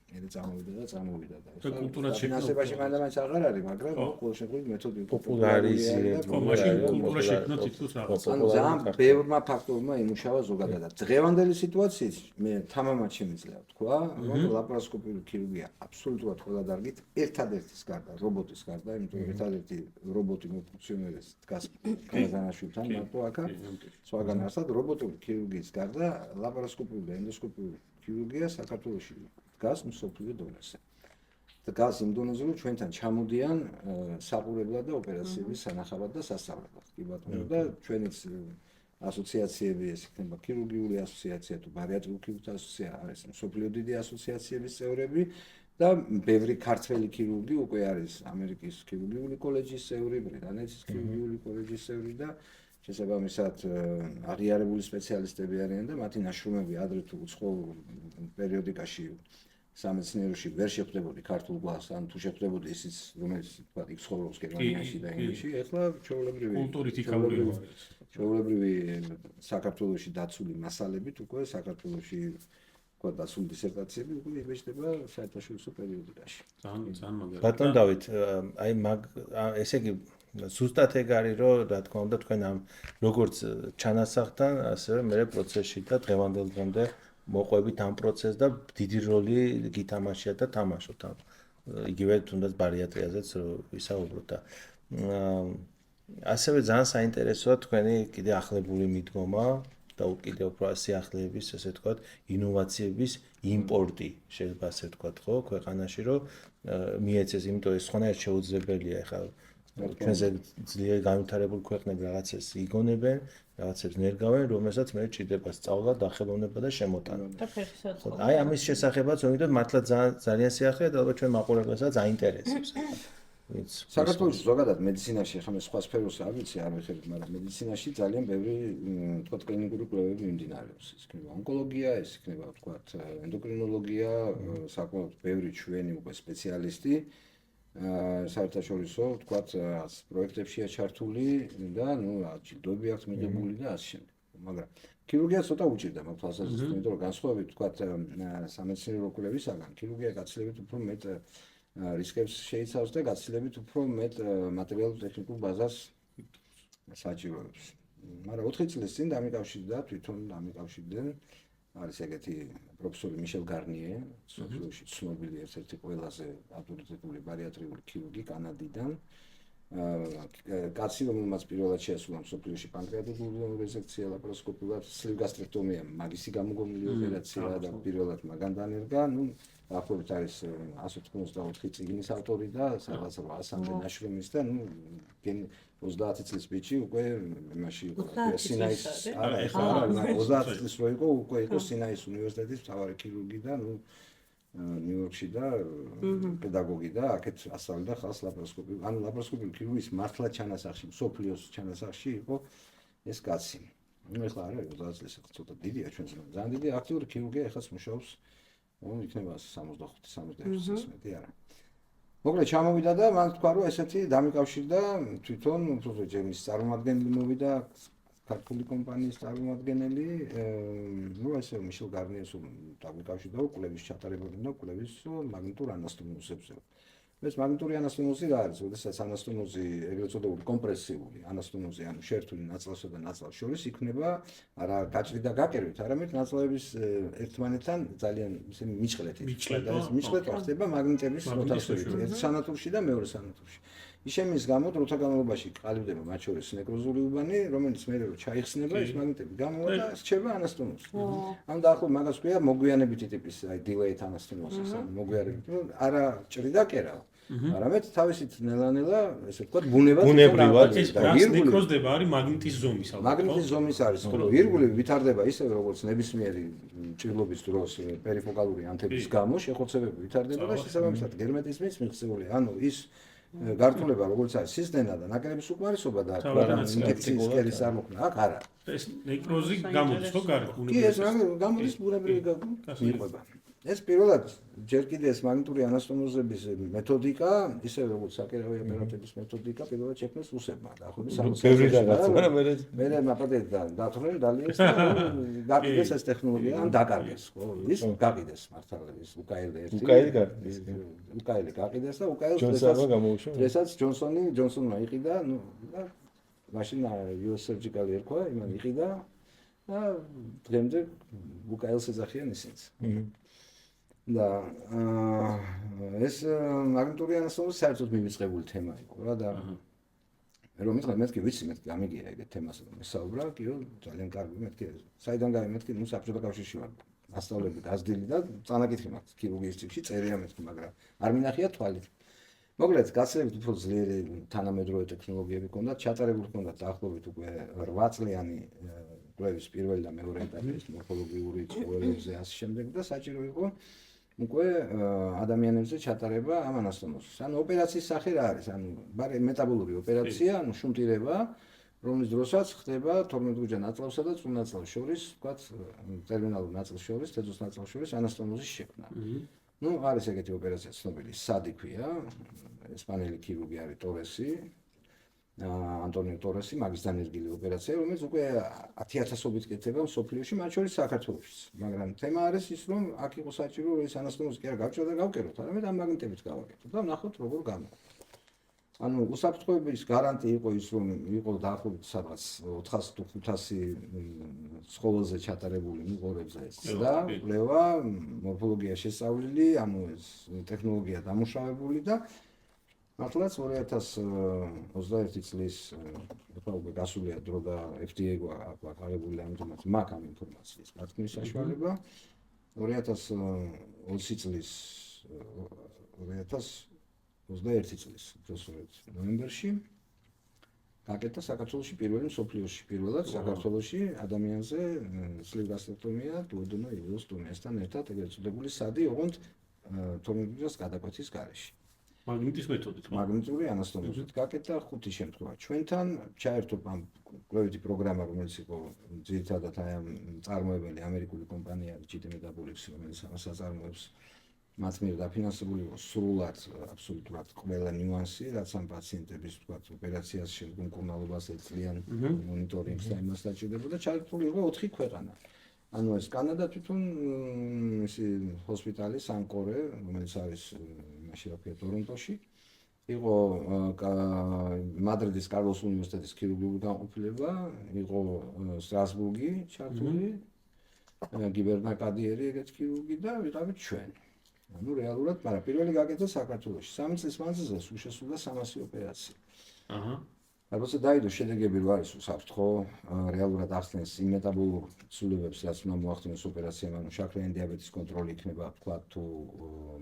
მე წამოვიდა და წამოვიდა და და კულტურა ფინანსებაში მანდ-ამაც აღარ არის, მაგრამ ყოველ შემთხვევაში მეთოდი პოპულარიზირება, მაშინ კულტურა შექმნა თითქოს რაღაც. ანუ ძალიან ბევრმა ფაქტორმა იმუშავა ზოგადად. დღევანდელი სიტუაციით მე თამამად შემიძლია ვთქვა, რომ ლაპარასკოპიული ქირურგია აბსოლუტურად ყველა დარგით ერთადერთის გარდა, რობოტის გარდა, იმიტომ რომ ერთადერთი რობოტი მოფუნქციონირებს დგას კანადაშვილთან მარტო აქა. სხვაგან არსად რობოტული ქირურგიის გარდა ლაპარასკოპიული და ენდოსკოპიული ქირურგია საქართველოში დგას მსოფლიო დონეზე. დგას იმ დონეზე, რომ ჩვენთან ჩამოდიან საყურებლად და ოპერაციების სანახავად და სასწავლებლად. კი ბატონო და ჩვენიც ასოციაციები, ეს იქნება ქირურგიული ასოციაცია თუ ბარიატრიული ქირურგთა ასოციაცია არის მსოფლიო დიდი ასოციაციების წევრები და ბევრი ქართველი ქირურგი უკვე არის ამერიკის ქირურგიული კოლეჯის წევრი, ბრიტანეთის ქირურგიული კოლეჯის წევრი და შესაბამისად აღიარებული სპეციალისტები არიან და მათი ნაშრომები ადრე თუ უცხოურ პერიოდიკაში სამეცნიეროში ვერ შეხვდებოდი ქართულ გლას, ან თუ შეხვდებოდი ისიც, რომელიც თქვა იქ ცხოვრობს გერმანიაში და ინგლისში, ეხლა კულტურით იქაური ჩვეულებრივი საქართველოში დაცული მასალებით უკვე საქართველოში თქვა დაცული დისერტაციები უკვე იბეჭდება საერთაშორისო პერიოდიკაში. ძალიან მაგარი. ბატონ დავით, აი ესე იგი ზუსტად ეგ არის, რომ რა თქმა უნდა თქვენ ამ როგორც ჩანასახთან, ასევე მე პროცესში და დღევანდელ დღემდე მოყვებით ამ პროცესს და დიდი როლი გითამაშიათ და თამაშობთ ამ იგივე თუნდაც ბარიატრიაზეც ვისაუბროთ და ასევე ძალიან საინტერესოა თქვენი კიდე ახლებული მიდგომა და კიდე უფრო სიახლეების, ესე ვთქვათ, ინოვაციების იმპორტი, შეიძლება ასე ვთქვათ, ხო, ქვეყანაში, რომ მიეცეს, იმიტომ ეს ხონერთ შეუძლებელია, ეხლა ჩვენზე ძლიერ განვითარებული ქვეყნები რაღაცას იგონებენ, რაღაცებს ნერგავენ, რომელსაც მე ჭირდება სწავლა, დახელოვნება და შემოტანა. აი ამის შესახებაც ვიმედოთ მართლა ძალიან სიახლეა და ალბათ ჩვენ მაყურებელსაც აინტერესებს. საქართველოს ზოგადად მედიცინაში ახლა მე სხვა სფეროს არ ვიცი, არ ვიხერხებ, მაგრამ მედიცინაში ძალიან ბევრი თქვა კლინიკური კვლევები მიმდინარეობს. ეს იქნება ონკოლოგია, ეს იქნება თქვა ენდოკრინოლოგია, საკმაოდ ბევრი ჩვენი უკვე სპეციალისტი საერთაშორისო თქვა პროექტებშია ჩართული და ნუ ჯილდოები აქვს მიღებული და ასე შემდეგ. მაგრამ ქირურგია ცოტა უჭირდა მაგ თვალსაზრისით, იმიტომ რომ განსხვავებით თქვა სამეცნიერო კვლევისაგან, ქირურგია გაცილებით უფრო მეტ რისკებს შეიცავს და გაცილებით უფრო მეტ მატერიალურ ტექნიკურ ბაზას საჭიროებს. მაგრამ 4 წლის წინ დამიკავშირდა თვითონ დამიკავშირდნენ არის ეგეთი პროფესორი მიშელ გარნიე, სოფლიოში ცნობილი ერთ-ერთი ყველაზე ავტორიტეტული ბარიატრიული ქირურგი კანადიდან. კაცი, რომელმაც პირველად შეასრულა მსოფლიოში პანკრეატული რეზეკცია ლაპარასკოპიულად, სლივგასტრექტომია, მაგისი გამოგონილი ოპერაცია და პირველად მაგან დანერგა, ნუ დაახლოებით არის 184 წიგნის ავტორი და სადღაც 800-მდე ნაშრომის და ნუ 30 წლის ბიჭი უკვე იმაში იყო სინაის არა ეხლა 30 წლის რო იყო უკვე იყო სინაის უნივერსიტეტის მთავარი ქირურგი და ნუ ნიუ-იორკში და პედაგოგი და აქეთ ასწავლიდა ხალხს ლაპარასკოპიული, ანუ ლაპარასკოპიული ქირურგიის მართლა ჩანასახში, მსოფლიოს ჩანასახში იყო ეს კაცი. ნუ ეხლა არა 30 წლის ცოტა დიდია ჩვენს ძალიან დიდი აქტიური ქირურგია, ეხლაც მუშაობს იქნება 65-66 წლის მეტი არა. მოკლედ ჩამოვიდა და მან თქვა რომ ესეთი დამიკავშირდა თვითონ უფრო ჯემის წარმომადგენელი მოვიდა ქართული კომპანიის წარმომადგენელი, ნუ ესე მიშელ გარნიეს დამიკავშირდა კვლევის ჩატარებაზე და კვლევის მაგნიტურ ანასტომოზებზე. ეს მაგნიტური ანასტომოზი რა არის? როდესაც ანასტომოზი ეგრეთ წოდებული კომპრესიული ანასტომოზი, ანუ შეერთული ნაწლავსა და ნაწლავს შორის იქნება არა გაჭრით და გაკერვით, არამედ ნაწლავების ერთმანეთთან ძალიან ისე მიჭყლეთ და ეს მიჭყლება ხდება მაგნიტების მოთავსებით ერთ სანატურში და მეორე სანატურში. ისემის გამო დროთა განმავლობაში ყალიბდება მათ შორის ნეკროზული უბანი, რომელიც მერე რო ჩაიხსნება, ეს მაგნიტები გამოვა და რჩება ანასტომოზი. ანუ დაახლოებით მაგას ქვია მოგვიანებითი ტიპის აი delayed anastomoses, ანუ მოგვიანებით, არა ჭრი და კერავ. არამედ თავისით ნელა-ნელა, ესე ვთქვათ, ბუნებრივად ეს ნეკროზდება არის მაგნიტის ზომის ალბათ. მაგნიტის ზომის არის, ხოლო ვირგული ვითარდება ისევე როგორც ნებისმიერი ჭრილობის დროს პერიფოკალური ანთების გამო შეხოცებები ვითარდება და შესაბამისად გერმეტიზმის მიღწეული, ანუ ის გართულება როგორც არის სისდენა და ნაკრების უკმარისობა და ინფექციის კერის წარმოქმნა აქ არა. ეს ნეკროზი გამოდის ხო გარეთ? კი ეს გამოდის ბუნებრივი მიყვება. ეს პირველად ჯერ კიდევ ეს მაგნიტური ანასტომოზების მეთოდიკა, ისე როგორც საკერავი აპარატების მეთოდიკა პირველად შექმნეს რუსებმა და ახლა ბევრი რაღაცა, მე მაპატეთ და დათხრენ დალიეს და გაკიდეს ეს ტექნოლოგია, ან დაკარგეს, ხო? ის გაკიდეს მართლა ის უკაილე ერთი. უკაილე გაკიდეს და უკაილეს დღესაც ჯონსონმა იყიდა, ნუ და მაშინ US Surgical ერქვა, იმან იყიდა და დღემდე უკაილეს ეძახიან ისინიც. და ეს მაგნიტური ანასტომოზი საერთოდ მივიწყებული თემა იყო რა და რომ მეთქი ვიცი მეთქი გამიგია ეგეთ თემას რომ ესაუბრა კიო ძალიან კარგი მეთქი საიდან გამეთქი ნუ საბჭოთა კავშირში ვარ მასწავლები გაზრდილი და წანაკითხი მაქვს ქირურგიის წიგნში წერია მეთქი მაგრამ არ მინახია თვალი მოკლედ გასწრებით უფრო ძლიერი თანამედროვე ტექნოლოგიები ჰქონდათ ჩატარებული ჰქონდათ დაახლოებით უკვე 8 წლიანი კვლევის პირველი და მეორე ეტაპის მორფოლოგიური ცხოველებზე ასე შემდეგ და საჭირო იყო უკვე ადამიანებზე ჩატარება ამ ანასტომოზის. ანუ ოპერაციის სახე რა არის? ანუ მეტაბოლური ოპერაცია, ანუ შუნტირება, რომლის დროსაც ხდება 12 ნაწლავსა და წვრილ ნაწლავს შორის, ვთქვათ, ტერმინალურ ნაწილს შორის, თეზოს ნაწილს შორის ანასტომოზის შექმნა. ნუ არის ეგეთი ოპერაცია ცნობილი, სადი ქვია, ესპანელი ქირურგი არის ტორესი, ანტონიო ტორესი, მაგის დანერგილი ოპერაცია, რომელიც უკვე 10000-ობით კეთდება მსოფლიოში, მათ შორის საქართველოშიც. მაგრამ თემა არის ის, რომ აქ იყო საჭირო ეს ანასტომოზი კი არ გავჭრა და გავკეროთ, არამედ ამ მაგნიტებით გავაკეთოთ და ვნახოთ როგორ გამოვა. ანუ უსაფრთხოების გარანტი იყო ის, რომ იყო დაახლოებით სადღაც 400 თუ 500 ცხოველზე ჩატარებული მიღორებზე და კვლევა, მორფოლოგია შესწავლილი, ანუ ეს ტექნოლოგია დამუშავებული და მართლაც 2021 წლის ახლა უკვე გასულია დრო და FDA გვაქვს აღებული ამიტომაც მაქვს ამ ინფორმაციის გათქმის საშუალება 2021 წლის 2021 წლის ნოემბერში გაკეთდა საქართველოში პირველი მსოფლიოში პირველად საქართველოში ადამიანზე სლივგასტრექტომია დუოდენო ილოსტომიასთან ერთად ეგრეთ წოდებული სადი ოღონდ 12 დღის გადაკვეთის გარეშე მაგნიტის მეთოდით მაგნიტური ანასტომოზით გაკეთდა 5 შემთხვევა ჩვენთან ჩაერთო ამ კვლევითი პროგრამა რომელიც იყო ძირითადად აი ამ წარმოებელი ამერიკული კომპანია GT Metabolics რომელიც ამას აწარმოებს მათ მიერ დაფინანსებული იყო სრულად აბსოლუტურად ყველა ნიუანსი რაც ამ პაციენტების ვთქვათ ოპერაციას შემდგომ მკურნალობას ეწლიან მონიტორინგს და იმას დაჭირდებოდა ჩაერთული იყო 4 ქვეყანა ანუ ეს კანადა თვითონ ისი ჰოსპიტალი სანკორე რომელიც არის მაშინ რა ქვია ტორონტოში იყო მადრიდის კარლოს უნივერსიტეტის ქირურგიული განყოფილება იყო სტრასბურგი ჩართული გიბერნაკადიერი ეგეთ ქირურგი და ვიყავით ჩვენ ანუ რეალურად მაგრამ პირველი გაკეთდა საქართველოში 3 წლის მანძილზე სულ შესულა 300 ოპერაცია აჰა როცა დაიდო შედეგები რო არის უსაფრთხო რეალურად ახსნეს იმ მეტაბოლურ ცვლილებებს რაც უნდა მოახდინოს ოპერაციამ ანუ შაქრიანი დიაბეტის კონტროლი იქნება თქვა თუ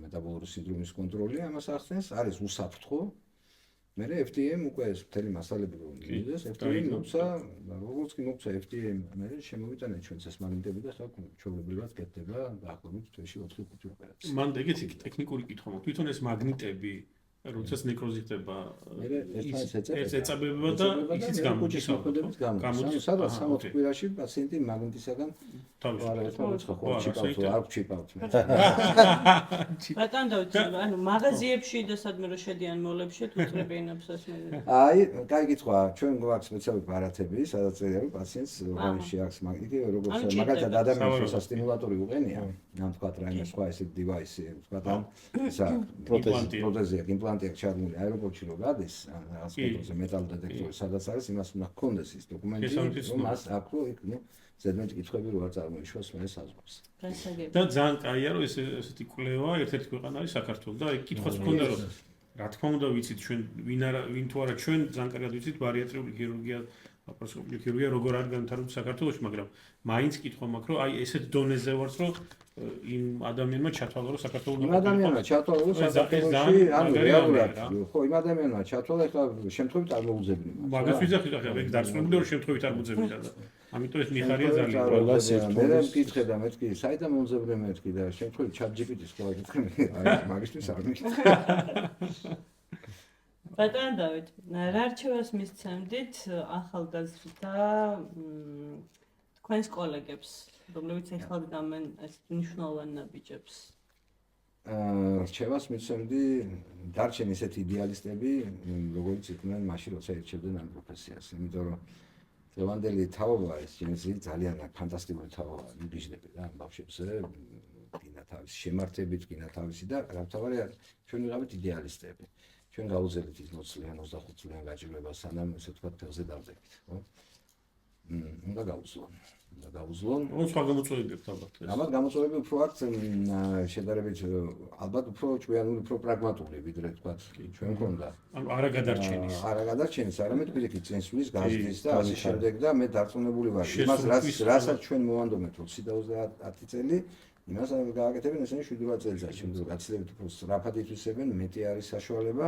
მეტაბოლური სინდრომის კონტროლი ამას ახსნეს არის უსაფრთხო მე FDA-მ უკვე ეს მთელი მასალები რო მიდის FDA-მ მოცა როგორც კი მოცა FDA-მ მე შემოვიტანე ჩვენს ეს მაგნიტები და ხა ჩვეულებრივად კეთდება დაახლოებით თვეში 4-5 ოპერაცია მან ეგეთი ტექნიკური კითხვა მაქვს თვითონ ეს მაგნიტები როდესაც ნეკროზი ხდება ეს ეწაბება და ისიც გამოდის გამოდის სადაც 60 კვირაში პაციენტი მაგნიტისაგან ბატონ დავით ანუ მაღაზიებში და სადმე რო შედიან მოლებში უწრებინებს ეს აი კაი კითხვა ჩვენ გვაქვს სპეციალური ბარათები სადაც წერია პაციენტს ორგანიზმში აქვს მაგნიტი როგორც მაგალითად ადამიანის შესასტიმულატორი უყენია ან თქვა რაიმე სხვა ესე დივაისი თქვა და ისა პროტეზია იმპლანტი აქვს ჩადმული აეროპორტში რო გადის რაღაც კონტროლზე მეტალ დეტექტორი სადაც არის იმას უნდა ჰქონდეს ის დოკუმენტი რომ მას აქ რო იქ ნუ ზედმეტ კითხვები რო არ წარმოიშვას მე საზღვარს და ძალიან კაია რომ ესეთი კვლევა ერთ-ერთი ქვეყანა არის საქართველო და კითხვაც მქონდა რომ რა თქმა უნდა ვიცით ჩვენ ვინ თუ არა ჩვენ ძალიან კარგად ვიცით ბარიატრიული ქირურგია ლაპაროსკოპიული ქირურგია როგორ არის განვითარებული საქართველოში მაგრამ მაინც კითხვა მაქვს რომ აი ესეთ დონეზე ვართ რომ იმ ადამიანმა ჩათვალა რომ საქართველოს იმ ადამიანმა ჩათვალა რომ საქართველოში ანუ რეალურად ხო იმ ადამიანმა ჩათვალა ეხლა შემთხვევით არ მოუძებნი მაგას ვიძახით ახლა ეგ დარწმუნებული რომ შემთხვევით არ მოუძებნიდა და ამიტომ ეს მიხარია ძალიან მე მკითხე და მეთქი საიდან მოუძებნე მეთქი და შემთხვევით ChatGPT-ს ხო აკითხე აი მაგისთვის არ მიკითხე ბატონ დავით რა რჩევას მისცემდით ახალგაზრდა თქვენს კოლეგებს რომლებიც ეხლა გამენ ეს მნიშვნელოვან ნაბიჯებს რჩევას მიცემდი დარჩენ ისეთი იდეალისტები, როგორიც იყვნენ მაშინ, როცა ერჩევდნენ ამ პროფესიას, იმიტომ რომ დღევანდელი თაობა ეს ჯენზი ძალიან ფანტასტიკური თაობა მიგიჟდები რა ამ ბავშვებზე, გინა თავის შემართებით, გინა თავისი და რა თავარი არის, ჩვენ ვიღავით იდეალისტები. ჩვენ გავუძელით ის 20 წლიან, 25 წლიან გაჭირვებას, სანამ ესე თქვა თელზე დავდებით, ხო? უნდა გავუძლონ. სხვა გამოწვევებია ალბათ. ამათ გამოწვევები უფრო აქვს შედარებით ალბათ უფრო ჭკვიანური, უფრო პრაგმატული, ვიდრე თქვა ჩვენ მქონდა. ანუ არა გადარჩენის. არა გადარჩენის, არამედ პირიქით წინსვლის გაზრდის და ასე შემდეგ და მე დარწმუნებული ვარ. იმას რასაც ჩვენ მოვანდომეთ 20-30 წელი, იმას გააკეთებენ ესენი 7-8 წელიწადში. შემდგომ გაცილებით უფრო სწრაფად ითვისებენ, მეტი არის საშუალება,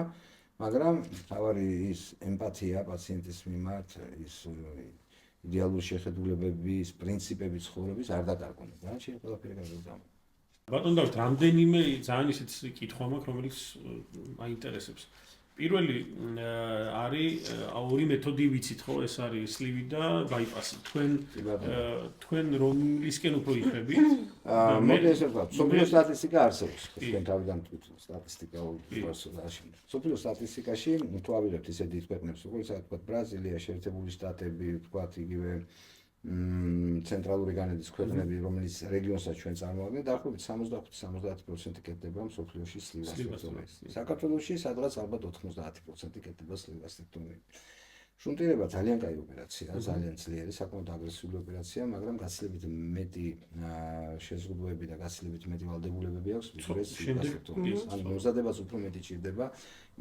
მაგრამ თავარი ის ემპათია პაციენტის მიმართ, ის იდეალური შეხედულებების, პრინციპების ცხოვრების არ დაკარგუნება. რა შეიძლება ყველაფერი გადავდამო. ბატონ დავით, რამდენიმე ძალიან ისეთი კითხვა მაქვს, რომელიც მაინტერესებს. პირველი არის ორი მეთოდი ვიცით ხო, ეს არის სლივი და ბაიპასი. თქვენ რომლისკენ უფრო იყრებით? მოდი ესე ვთქვა, სოფლიო სტატისტიკა არსებობს. თქვენ თავიდან თქვით სტატისტიკა უბრალოდ. სოფლიო სტატისტიკაში თუ ავიღებთ ისე დიდ ქვეყნებს, როგორც თქვა ბრაზილია, შეერთებული შტატები, თქვა იგივე ცენტრალური განედის ქვეყნები, რომელიც რეგიონსაც ჩვენ წარმოვადგენთ, დაახლოებით 65-70% კეთდება მსოფლიოში სლივას სექტორი. საქართველოში სადღაც ალბათ 90% კეთდება სლივას სექტორი. შუნტირება ძალიან კაი ოპერაციაა, ძალიან ძლიერი, საკმაოდ აგრესიული ოპერაცია, მაგრამ გაცილებით მეტი შეზღუდვები და გაცილებით მეტი ვალდებულებები აქვს ვიდრე სლივას სექტორის. ანუ მომზადებას უფრო მეტი ჭირდება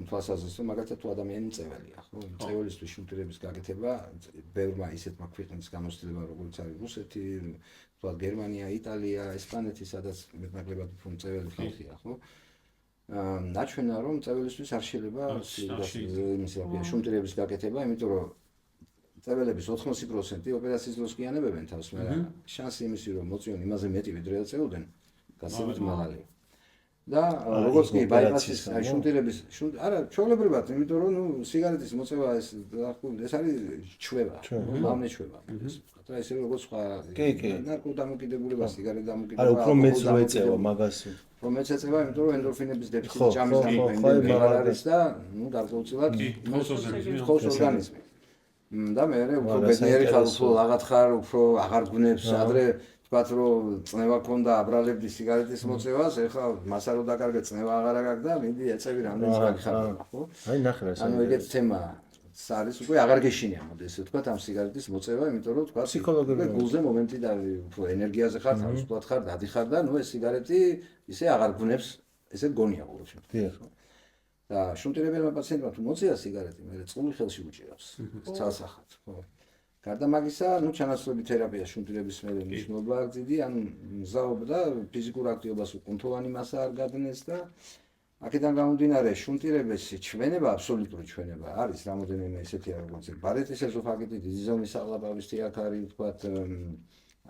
იმ თვალსაზრისით, რომ მაგალითად თუ ადამიანი მწეველია, ხო? მწეველისთვის შუნტირების გაკეთება ბევრმა ისეთმა ქვეყნის გამოცდილება, როგორც არის რუსეთი, თქვა გერმანია, იტალია, ესპანეთი, სადაც მეტნაკლებად უფრო მწეველი ხალხია, ხო? ნაჩვენა რომ მწეველისთვის არ შეიძლება შუნტირების გაკეთება, იმიტომ რომ მწეველების 80% ოპერაციის დროს კი ანებებენ თავს, მაგრამ შანსი იმისი რომ მოწიონ იმაზე მეტი ვიდრე აწეულდნენ, გასცემით მაღალია. და როგორც კი ბაიპასის შუნტირების არა, ჩვეულებრივად, იმიტომ რომ სიგარეტის მოწევა ეს არის ჩვევა, მამნე ჩვევა. და ესე როგორც სხვა ნარკოდამოკიდებულება, სიგარეტ დამოკიდებულება. არა, უფრო მეც რო ეწევა მაგას. რომ მეც ეწევა, იმიტომ რომ ენდორფინების დეფიციტი ჭამის დამოკიდებული არის და გარკვეულწილად ხოს ორგანიზმი. და მე უფრო ბედნიერი ხარ, უფრო აღარ ხარ, უფრო აღარ გვნებს, ადრე თქვათ რომ წნევა ქონდა, აბრალებდი სიგარეტის მოწევას, ეხლა მასა რო დაკარგე, წნევა აღარ აქვს და მინდი ეწევი რამდენიც გაგიხარდა, ხო? აი ნახე რა. ანუ ეგეთ თემაა. არის უკვე აღარ გეშინია, მოდი ესე ვთქვათ, ამ სიგარეტის მოწევა, იმიტომ რომ თქვათ ფსიქოლოგიური გულზე მომენტი და უფრო ენერგიაზე ხარ, თავისუფლად ხარ, დადიხარ და ნუ ეს სიგარეტი ისე აღარ გვნებს, ესე გონია ყოველ შემთხვევაში. და შუნტირებელმა პაციენტმა თუ მოწია სიგარეტი, მე წყული ხელში უჭირავს, ცალსახად, ხო. გარდა მაგისა, ნუ ჩანაცვლები თერაპია შუნტირების მერე მნიშვნელობა აქვს დიდი, ანუ მზაობა ფიზიკურ აქტივობას უკუნთოვანი მასა არ გადნეს და აქედან გამომდინარე შუნტირების ჩვენება, აბსოლუტური ჩვენება არის რამოდენიმე ესეთი როგორც ბარეტის ეზოფაგიტი, დიდი ზომის საღლაპავის თიაქარი, თქვათ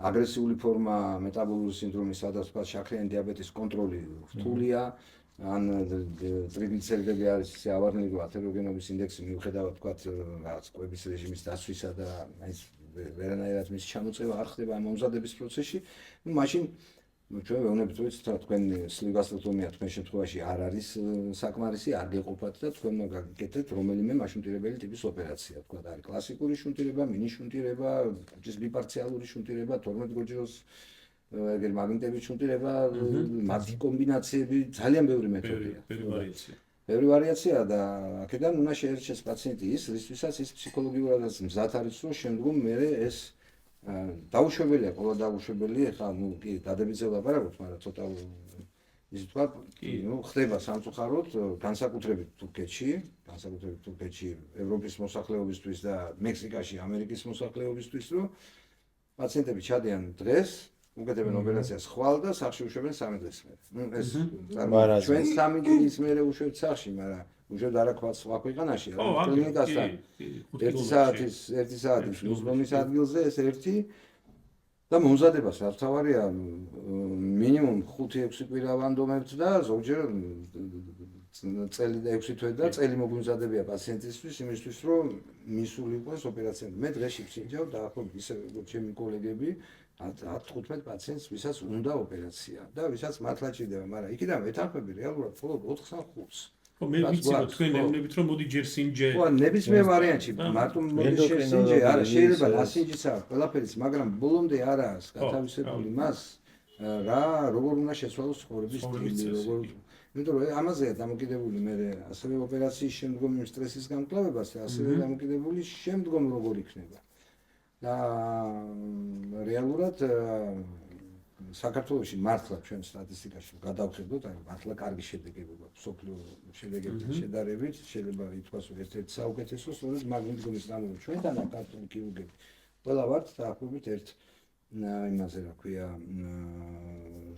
აგრესიული ფორმა მეტაბოლური სინდრომი, სადაც თქვათ შაქრიანი დიაბეტის კონტროლი რთულია, ან ტრიგლიცერიდები არის ისე ავარნილი ათეროგენობის ინდექსი მიუხედავად თქვათ რაღაც კვების რეჟიმის დაცვისა და ის ვერანაირად მის ჩამოწევა არ ხდება ამ მომზადების პროცესში, ну მაშინ ჩვენ ვეუბნებით რომ თქვენ სლივასტომია თქვენ შემთხვევაში არ არის საკმარისი, არ გეყოფათ და თქვენ მოგაკეთეთ რომელიმე მაშუნტირებელი ტიპის ოპერაცია, თქვა არის კლასიკური შუნტირება, მინი შუნტირება, ჯის ბიპარციალური შუნტირება, 12 გოჯროს ეგრე მაგნიტების შუნტირება, მათი კომბინაციები, ძალიან ბევრი მეთოდია. ბევრი ვარიაცია და აქედან უნდა შეერჩეს პაციენტი ის, რისთვისაც ის ფსიქოლოგიურადაც მზად არის, რომ შემდგომ მე ეს დაუშვებელია, ყველა დაუშვებელია, ეხლა ნუ კი დადებითზე ვლაპარაკობთ, მაგრამ ცოტა ისე თქვა, ნუ ხდება სამწუხაროდ, განსაკუთრებით თურქეთში, ევროპის მოსახლეობისთვის და მექსიკაში, ამერიკის მოსახლეობისთვის, რომ პაციენტები ჩადიან დღეს უკეთებენ ოპერაციას ხვალ და სახლში უშვებენ 3 დღის მერე. ნუ ეს ჩვენ 3 დღის მერე უშვებთ სახლში, მაგრამ უშვებთ არაქვაც სხვა ქვეყანაში, კლინიკასთან 1 საათის მიზნობის ადგილზე ეს ერთი და მომზადებას რა თავარია მინიმუმ 5-6 კვირა ვანდომებთ და ზოგჯერ წელი და 6 თვე და წელი მოგვიმზადებია პაციენტისთვის იმისთვის რომ მისული იყოს ოპერაციამდე. მე დღეში ვსინჯავ დაახლოებით ისე როგორც ჩემი კოლეგები 10-15 პაციენტს ვისაც უნდა ოპერაცია და ვისაც მართლა ჭირდება, მაგრამ იქიდან ვეთანხმები რეალურად მხოლოდ 4-5 ხუთს. ხო მე ვიცი რომ თქვენ ეუბნებით რომ მოდი ჯერ სინჯე. ხო ნებისმიერ ვარიანტში მარტო მოდი შევსინჯე არა შეიძლება ასინჯიც აქვს ყველაფერიც მაგრამ ბოლომდე არა აქვს გათავისებული მას რა როგორ უნდა შეცვალოს ცხოვრების სტილი როგორ იმიტომ რომ ამაზეა დამოკიდებული მე ასევე ოპერაციის შემდგომ სტრესის გამკლავებას და ასევე დამოკიდებული შემდგომ როგორ იქნება და რეალურად საქართველოში მართლა ჩვენ სტატისტიკაში გადავხედოთ, აი მართლა კარგი შედეგები გვაქვს სოფლიო შედეგებთან შედარებით, შეიძლება ითქვას რომ ერთ-ერთი საუკეთესო, სწორედ მაგ მიდგომის გამო ჩვენთან და ქართული ქირურგები ყველა ვართ დაახლოებით ერთ იმაზე რა ქვია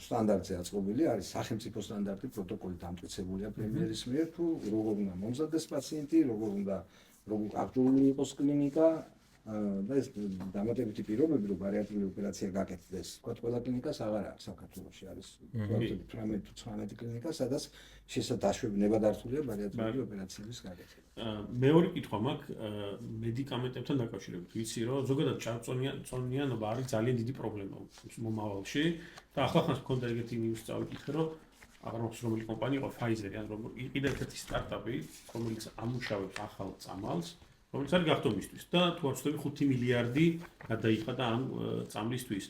სტანდარტზე აწყობილი არის სახელმწიფო სტანდარტი პროტოკოლი დამტკიცებულია პრემიერის მიერ თუ როგორ უნდა მომზადდეს პაციენტი, როგორ უნდა აქტუალური იყოს კლინიკა და ეს დამატებითი პირობები რომ ბარიატრიული ოპერაცია გაკეთდეს. თქვა ყველა კლინიკას აღარ აქვს საქართველოში არის 18-19 კლინიკა სადაც შესაძლოა ნებადართულია ბარიატრიული ოპერაციების გაკეთება. მეორე კითხვა მაქვს მედიკამენტებთან დაკავშირებით. ვიცი რომ ზოგადად ჭარბწონიანობა არის ძალიან დიდი პრობლემა მომავალში და ახლახანს მქონდა ეგეთი ნიუსი წავიკითხე რომ აღარ მახსოვს რომელი კომპანია იყო Pfizer-ი ან როგორ კიდევ ერთი სტარტაპი რომელიც ამუშავებს ახალ წამალს რომელიც არის გახდომისთვის და თუ არ ვცდები 5 მილიარდი გადაიხადა ამ წამლისთვის.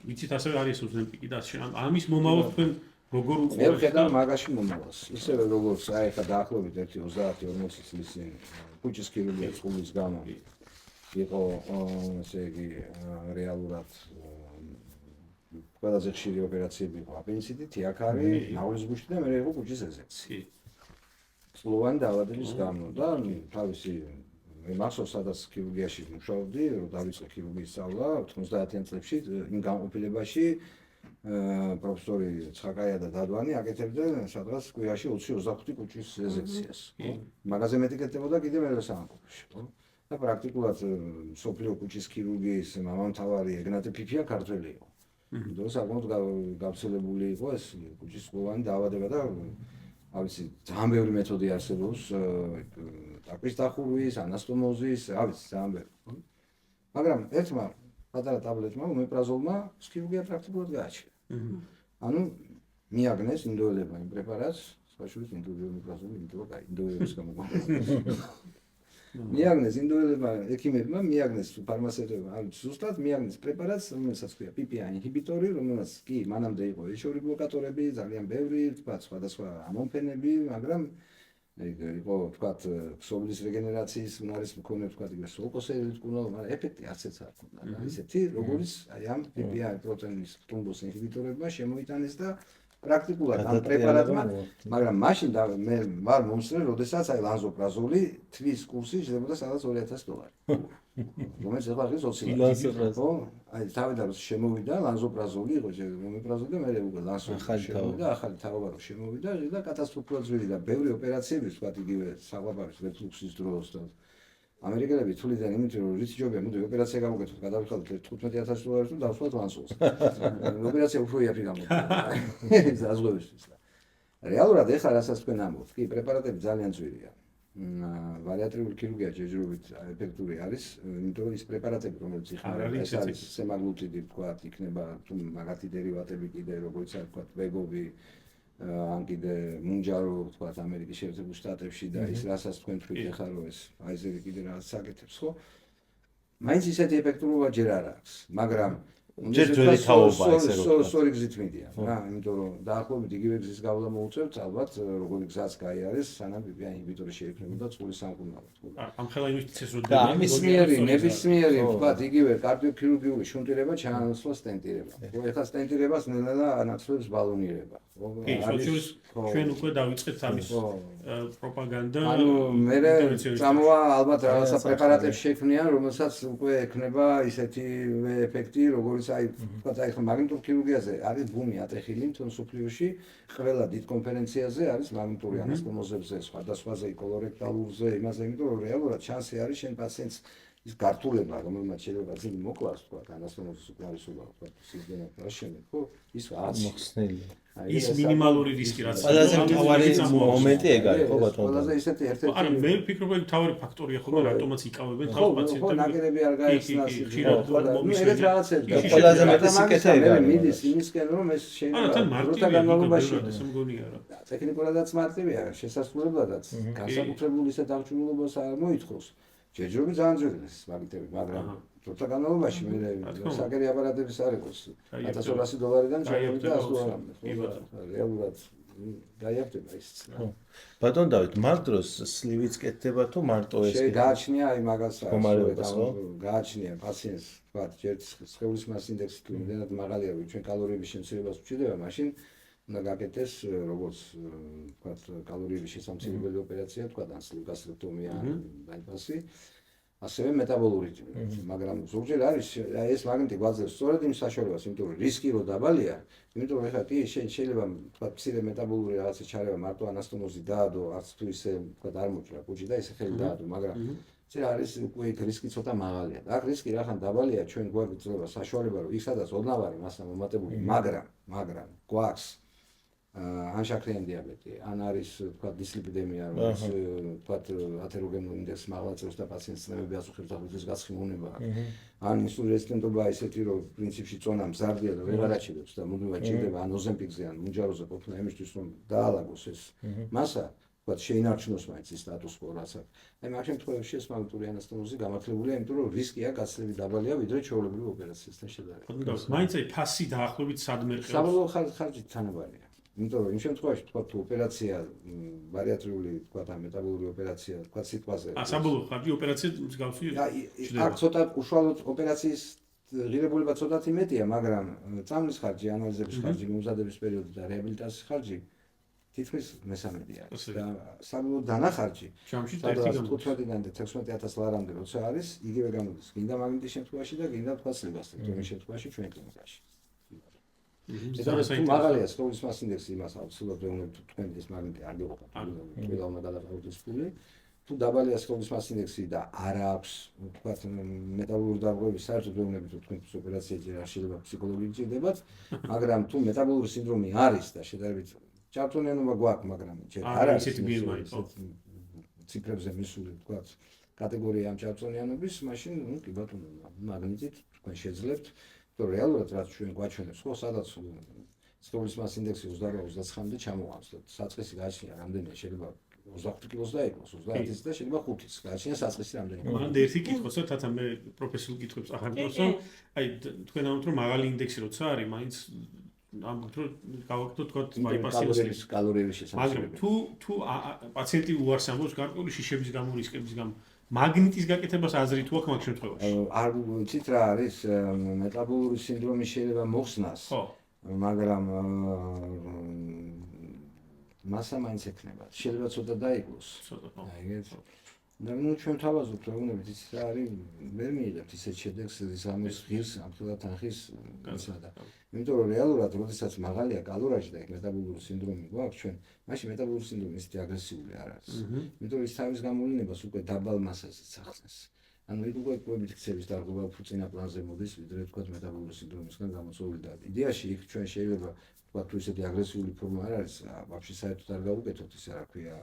ვიცით ასევე არის ოზემპიკი და ამის მომავალ თქვენ როგორ მე უყურებთ? ვხედავ მაგაში მომავალს. ისევე როგორც აი ხა დაახლოებით 30-40 წლის წინ კუჭის ქირურგია წყურის გამო იყო ესე იგი რეალურად ყველაზე ხშირი ოპერაციები იყო აპენდიციტი, აქ არის ნაღვლის გუშტი და მე იყო კუჭის ეზექცია. წყლოვანი დაავადების გამო და თავისი მე მახსოვს სადაც ქირურგიაში მუშაობდი, რომ დავიწყე ქირურგიის სწავლა 90-იან წლებში იმ განყოფილებაში პროფესორი ცხაკაია და დადვანი აკეთებდნენ სადღაც კვირაში 20-25 კუჭის ეზექციას. მაგაზე მეტიკეტებოდა კიდე მეორე სამეფოში, ხო? და პრაქტიკულად სოფლიო კუჭის ქირურგიის მამამთავარი ეგნატე ფიფია ქართველი იყო. იმიტომ რომ საკმაოდ გავრცელებული იყო ეს კუჭის წყლოვანი დაავადება და ავიცი ძალიან ბევრი მეთოდი არსებობს ტაკვის დახურვის, ანასტომოზის, ავიცი ძალიან ბევრი. მაგრამ ერთმა პატარა ტაბლეტმა უმეპრაზოლმა ქირურგია პრაქტიკულად გააჩინა. ანუ მიაგნეს ინდოელებმა იმ პრეპარატს, სხვაშორის ინდოელებმა, იმიტომ რომ ინდოელების გამოგვიყვება. მიაგნეს ინდოელებმა ექიმებმა, მიაგნეს ფარმაცევტებმა, ანუ ზუსტად მიაგნეს პრეპარატს, რომელსაც ქვია PPI ინჰიბიტორი, რომელსაც კი მანამდე იყო ეშორი ბლოკატორები, ძალიან ბევრი, თქვა სხვადასხვა ამონფენები, მაგრამ იყო თქვა ქსოვილის რეგენერაციის უნარის მქონე თქვა იგივე სოლკოსერილი თქუნა, მაგრამ ეფექტი არცეც არ ჰქონდა. ისეთი როგორც აი ამ PPI პროტეინის თუმბოს ინჰიბიტორებმა შემოიტანეს და პრაქტიკულად ამ პრეპარატმა, მაგრამ მაშინ მე ვარ მომსწრე, როდესაც აი ლანზოპრაზოლი თვის კურსი შეიძლება სადაც $2000. რომელიც ახლა არის 20. ხო? აი თავიდან შემოვიდა ლანზოპრაზოლი, იყო მომეპრაზოლი და მე უკვე ლანზოპრაზოლი შემოვიდა, ახალი თაობა რო შემოვიდა და კატასტროფულად ძვირი და ბევრი ოპერაციები თქვა იგივე საყვარლის რეფლუქსის დროს და ამერიკელები თulidan იმით რომ რითი ჯობია მოდი ოპერაცია გამოგეთოთ გადავიხადოთ $15,000 თუ დავსვათ ლანსოლს. ოპერაცია უფრო იაფი გამოდგა. ზაზღვევისთვის. რეალურად ეხლა რასაც თქვენ ამბობთ, კი პრეპარატები ძალიან ძვირია. ბარიატრიული ქირურგია ჯერჯერობით ეფექტური არის, იმიტომ რომ ის პრეპარატები რომელიც იხმარება ეს არის სემაგლუტიდი თქვა იქნება თუ მაგათი დერივატები კიდე როგორც არის თქვა ვეგოვი ან კიდე მუნჯარო თქვა ამერიკის შეერთებულ შტატებში და ის რასაც თქვენ თქვით ეხლა რომ ეს ფაიზერი კიდე რაღაც საკეთებს ხო მაინც ისეთი ეფექტურობა ჯერ არ აქვს მაგრამ ჯერ ძველი თაობა ესე რომ სწორი გზით მიდიან რა იმიტომ რომ დაახლოებით იგივე გზის გავლა მოუწევთ ალბათ როგორი გზაც კაი არის სანამ PPI ინჰიბიტორი შეიქმნებოდა წყურის სამკურნალოდ ამ ხელა ინვესტიციას რო ნებისმიერი თქვა იგივე კარდიოქირურგიული შუნტირება ჩაანაცვლა სტენტირება ხო ეხლა სტენტირებას ნელა ანაცვლებს ბალონირება კი სოციალიზ ჩვენ უკვე დავიწყეთ ამის პროპაგანდა ანუ მე წამოვა ალბათ რაღაცა პრეპარატებს შექმნიან რომელსაც უკვე ექნება ისეთი ეფექტი როგორც აი თქვა აი ხა მაგნიტურ ქირურგიაზე არის ბუმი ატეხილი თვითონ სოფლიოში ყველა დიდ კონფერენციაზე არის მაგნიტური ანასტომოზებზე სხვადასხვაზე კოლორექტალურზე იმაზე იმიტომ რომ რეალურად შანსი არის შენ პაციენტს ის გართულება, რომელმაც შეიძლება ძილი მოკლას, თქვა, განასწოროს უკმარისობა, თქვა, სიზდენა პრაშენე, ხო, ის რაღაც მოხსნილი. ის მინიმალური რისკი რაც ყველაზე მთავარი მომენტი ეგ არის, ხო ბატონო? ყველაზე ისეთი ერთ-ერთი არა, მე ვფიქრობ, ეს თავი ფაქტორია ხო, რატომაც იკავებენ თავს ხო, პაციენტებს. ნაკერები არ გაიხსნას, ხშირად ეგეთ რაღაცებს და ყველაზე მეტი სიკეთე ეგ არის. მიდის იმისკენ, რომ ეს არა, თან შეიძლება მარტივია, განმავლობაში ესე მგონია რა. ტექნიკურადაც მარტივია, შესასრულებლადაც განსაკუთრებულ ისეთ აღჭურვილობას არ მოითხოვს. ჯერჯერობით ძალიან ძვირია ეს მაგიტები, მაგრამ დროთა განმავლობაში მე საკერი აპარატების არ იყოს. $1200-დან ჩაივიდა $100-მდე. რეალურად გაიაფდება ის. ბატონ დავით, მაგ დროს სლივიც კეთდება თუ მარტო ეს გააჩნია აი მაგასაც მდგომარეობას, ხო? გააჩნია პაციენტს, თქვა, ჯერ სხეულის მას ინდექსი თუ იმდენად მაღალია, რომ ჩვენ კალორიების შემცირებას ვჭირდება, მაშინ უნდა გაკეთდეს როგორც თქვა კალორიების შესამცირებელი ოპერაცია, თქვა გასტრექტომია, ბაიპასი, ასევე მეტაბოლური, მაგრამ ზოგჯერ არის ეს მაგნიტი გვაძლევს სწორედ იმ საშუალებას, იმიტომ რომ რისკი რო დაბალია, იმიტომ რომ ეხლა კი შეიძლება თქვა მცირე მეტაბოლური რაღაცა ჩარევა მარტო ანასტომოზი დაადო, არც თუ ისე თქვა არ მოჭრა კუჭი და ისე ხელი დაადო, მაგრამ წერა არის უკვე რისკი ცოტა მაღალია. და აქ რისკი რახან დაბალია, ჩვენ გვაქვს საშუალება რომ იქ სადაც ოდნავ არის მასა მომატებული, მაგრამ გვაქვს ან შაქრიანი დიაბეტი, ან არის თქვა დისლიპიდემია, რომელიც თქვა ათეროგენული ინდექსი მაღლა წევს და პაციენტს ცნებები აწუხებს და ხუთის გაცხიმუნება. ან ინსულინი რეზისტენტობა ისეთი, რომ პრინციპში წონა მზარდია და ვეღარ აჩერებს და მუდმივად ჭირდება ან ოზემპიქზე ან მუნჯაროზე ყოფნა იმისთვის, რომ დაალაგოს ეს მასა, თქვა შეინარჩუნოს მაინც ის სტატუს-კვო რაც აქვს. აი მაგ შემთხვევაში ეს მაგნიტური ანასტომოზი გამართლებულია, იმიტომ რომ რისკია გაცილებით დაბალია ვიდრე ჩვეულებრივი ოპერაციასთან შედარებით. მაინც აი ფასი დაახლოებით სადმე ყავს. საბოლოო ხარჯით თანაბარია. იმიტომ რომ იმ შემთხვევაში თქვა თუ ოპერაცია ბარიატრიული თქვა და მეტაბოლური ოპერაცია თქვა სიტყვაზე საბოლოო ხარჯი ოპერაცია მსგავსია. აქ ცოტა უშუალოდ ოპერაციის ღირებულება ცოტათი მეტია, მაგრამ წამლის ხარჯი, ანალიზების ხარჯი, მომზადების პერიოდი და რეაბილიტაციის ხარჯი თითქმის მესამედი არის და საბოლოო დანახარჯი ჯამში 15-დან 16000 ლარამდე როცა არის, იგივე გამოდის. გინდა მაგნიტის შემთხვევაში და გინდა თქვა სლიბასტრის შემთხვევაში ჩვენ კლინიკაში. ეს თუ მაღალია სხეულის მას ინდექსი, იმას აუცილებლად ვეუბნებით თუ თქვენ ეს მაგნიტი არ გიყოფა, ყველა უნდა გადაყავდეს ფული. თუ დაბალია სხეულის მას ინდექსი და არ აქვს თქვა მეტაბოლური დარღვევები, საერთოდ ვეუბნებით თუ თქვენ ოპერაცია ჯერ არ შეიძლება ფსიქოლოგიურად ჭირდებათ, მაგრამ თუ მეტაბოლური სინდრომი არის და შედარებით ჭარბტონიანობა გვაქვს, მაგრამ ჯერ არ არის ისეთი BMI ციფრებზე მისული თქვა კატეგორია ამ ჭარბტონიანობის, მაშინ კი ბატონო მაგნიტით თქვენ შეძლებთ. რეალურად რაც ჩვენ გვაჩვენებს, ხო, სადაც სხეულის მას ინდექსი 28-29-მდე ჩამოყავს და საწყისი გააჩნია რამდენია, შეიძლება 25 კილოს დაიკლოს, 30-ის და შეიძლება 5-ის. გააჩნია საწყისი რამდენია. მან ერთი კითხოს და თათა მე პროფესიულ კითხვებს ახარჯოს, რომ აი თქვენ ამბობთ რომ მაღალი ინდექსი როცა არის, მაინც ამბობთ რომ გავაკეთოთ თქვა ბაიპასი კალორიების შესამცირებელი. მაგრამ თუ პაციენტი უარს ამბობს გარკვეული შიშების გამო, რისკების გამო მაგნიტის გაკეთებას აზრი თუ აქვს მაგ შემთხვევაში? არ ვიცით რა არის მეტაბოლური სინდრომი შეიძლება მოხსნას. ხო. მაგრამ მასა მაინც ექნება. შეიძლება ცოტა დაიკლოს. ცოტა, ხო. აი ეგეთ. და ნუ ჩვენ თავაზობთ რა უნდა ვიცით რა არის, ვერ მიიღებთ ისეთ შედეგს, ის ამის ღირს, ამხილად თანხის განსადა. იმიტომ რომ რეალურად, როდესაც მაღალია კალორიაჟი და მეტაბოლური სინდრომი გვაქვს ჩვენ, მაშინ მეტაბოლური სინდრომი ისეთი აგრესიული არ არის. იმიტომ რომ ის თავის გამოვლენებას უკვე დაბალ მასაზეც ახსნეს. ანუ იქ უკვე კვებით ქცევის დარღვევა უფრო წინა პლანზე მოდის, ვიდრე თქვა მეტაბოლური სინდრომისგან გამოწვეული და იდეაში იქ ჩვენ შეიძლება თქვა თუ ისეთი აგრესიული ფორმა არ არის, ვაფშე საერთოდ არ გავუკეთოთ ისე რა ქვია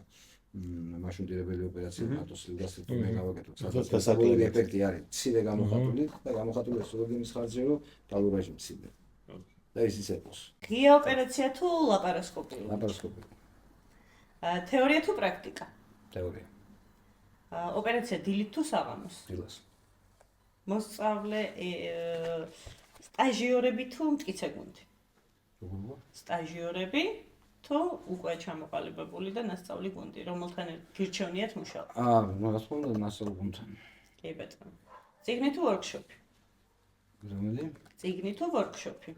მაშინდირებელი ოპერაცია მარტოს ლიგასტრექტომია გავაკეთოთ. სადაც გასაკვირი ეფექტი არის, მცირე გამოხატული და გამოხატული სორგიმის ხარჯზე რომ კალორიაჟი მცირე. და ის ისე იყოს. ღია ოპერაცია თუ ლაპარასკოპია? ლაპარასკოპია. თეორია თუ პრაქტიკა? თეორია. ოპერაცია დილით თუ საღამოს? დილას. მოსწავლე სტაჟიორები თუ მტკიცე გუნდი? როგორია? სტაჟიორები თუ უკვე ჩამოყალიბებული და ნასწავლი გუნდი, რომელთან გირჩევნიათ მუშაობა? მაგას ხომ ნასწავლი გუნდთან. კი ბატონო. წიგნი თუ ვორქშოპი? რომელი? წიგნი თუ ვორქშოპი?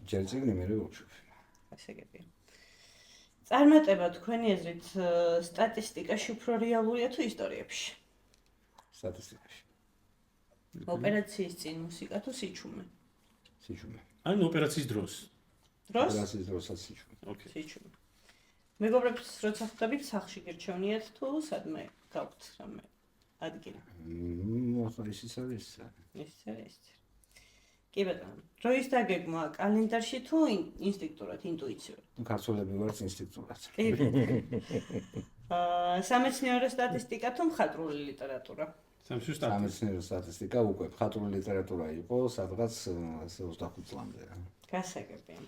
ჯერ წიგნი, მერე ვორქშოპი. ასე გეტყვი. წარმატება თქვენი აზრით სტატისტიკაში უფრო რეალურია თუ ისტორიებში? სტატისტიკაში. ოპერაციის წინ მუსიკა თუ სიჩუმე? სიჩუმე. ან ოპერაციის დროს. დროს? ოპერაციის დროსაც სიჩუმე. ოკეი. სიჩუმე. მეგობრებს როცა ხვდებით სახლში გირჩევნიათ თუ სადმე გაქვთ რამე ადგილი. ახლა ისიც არის. ის არის. კი ბატონო. დროის დაგეგმვა კალენდარში თუ ინსტინქტურად, ინტუიციურად? ქართველები ვართ ინსტინქტურად. კი. სამეცნიერო სტატისტიკა თუ მხატვრული ლიტერატურა? სამეცნიერო სტატისტიკა უკვე მხატვრული ლიტერატურა იყო სადღაც 25 წლამდე რა. გასაგებია.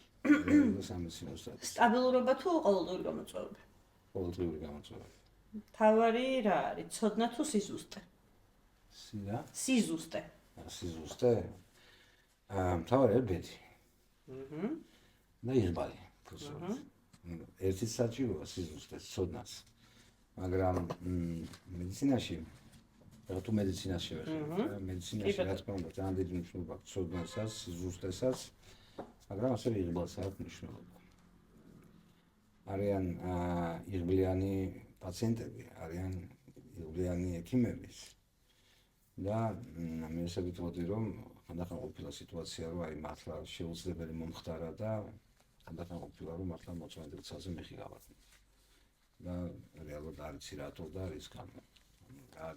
სამეცნიერო სტატისტიკა. სტაბილურობა თუ ყოველდღიური გამოწვევები? ყოველდღიური გამოწვევები. თავარი რა არის? ცოდნა თუ სიზუსტე? სია? სიზუსტე. სიზუსტე. თავარი ბედი. და იღბალი. ერთიც საჭიროა სიზუსტეს, ცოდნას. მაგრამ მედიცინაში თუ მედიცინაში ვერ მედიცინაში რა თქმა უნდა ძალიან დიდი მნიშვნელობა აქვს ცოდნასაც, სიზუსტესაც, მაგრამ ასევე იღბალს აქვს მნიშვნელობა. არიან იღბლიანი პაციენტები, არიან იღბლიანი ექიმები და მე ესებით ვთქვი რომ ხანდახან ყოფილა სიტუაცია რომ აი მართლა შეუძლებელი მომხდარა და ხანდახან ყოფილა რომ მართლა მოწმენდილ ცალზე მეხი გავარდნი. და რეალურად არ იცი რატო და რის გამო.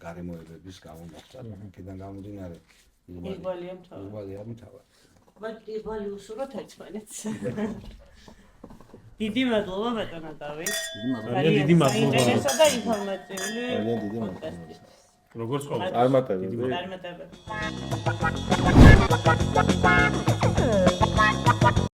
გარემოებების გამო მოხდა. აქედან გამომდინარე იღბალია მთავარი. იღბალია მთავარი. მათ იღბალი უსურვოთ ერთმანეთს. დიდი მადლობა ბატონო დავით. ძალიან დიდი მადლობა. საინტერესო და ინფორმაციული. ძალიან დიდი მადლობა. როგორც ყოველთვის. არ მატებები. არ მატებები.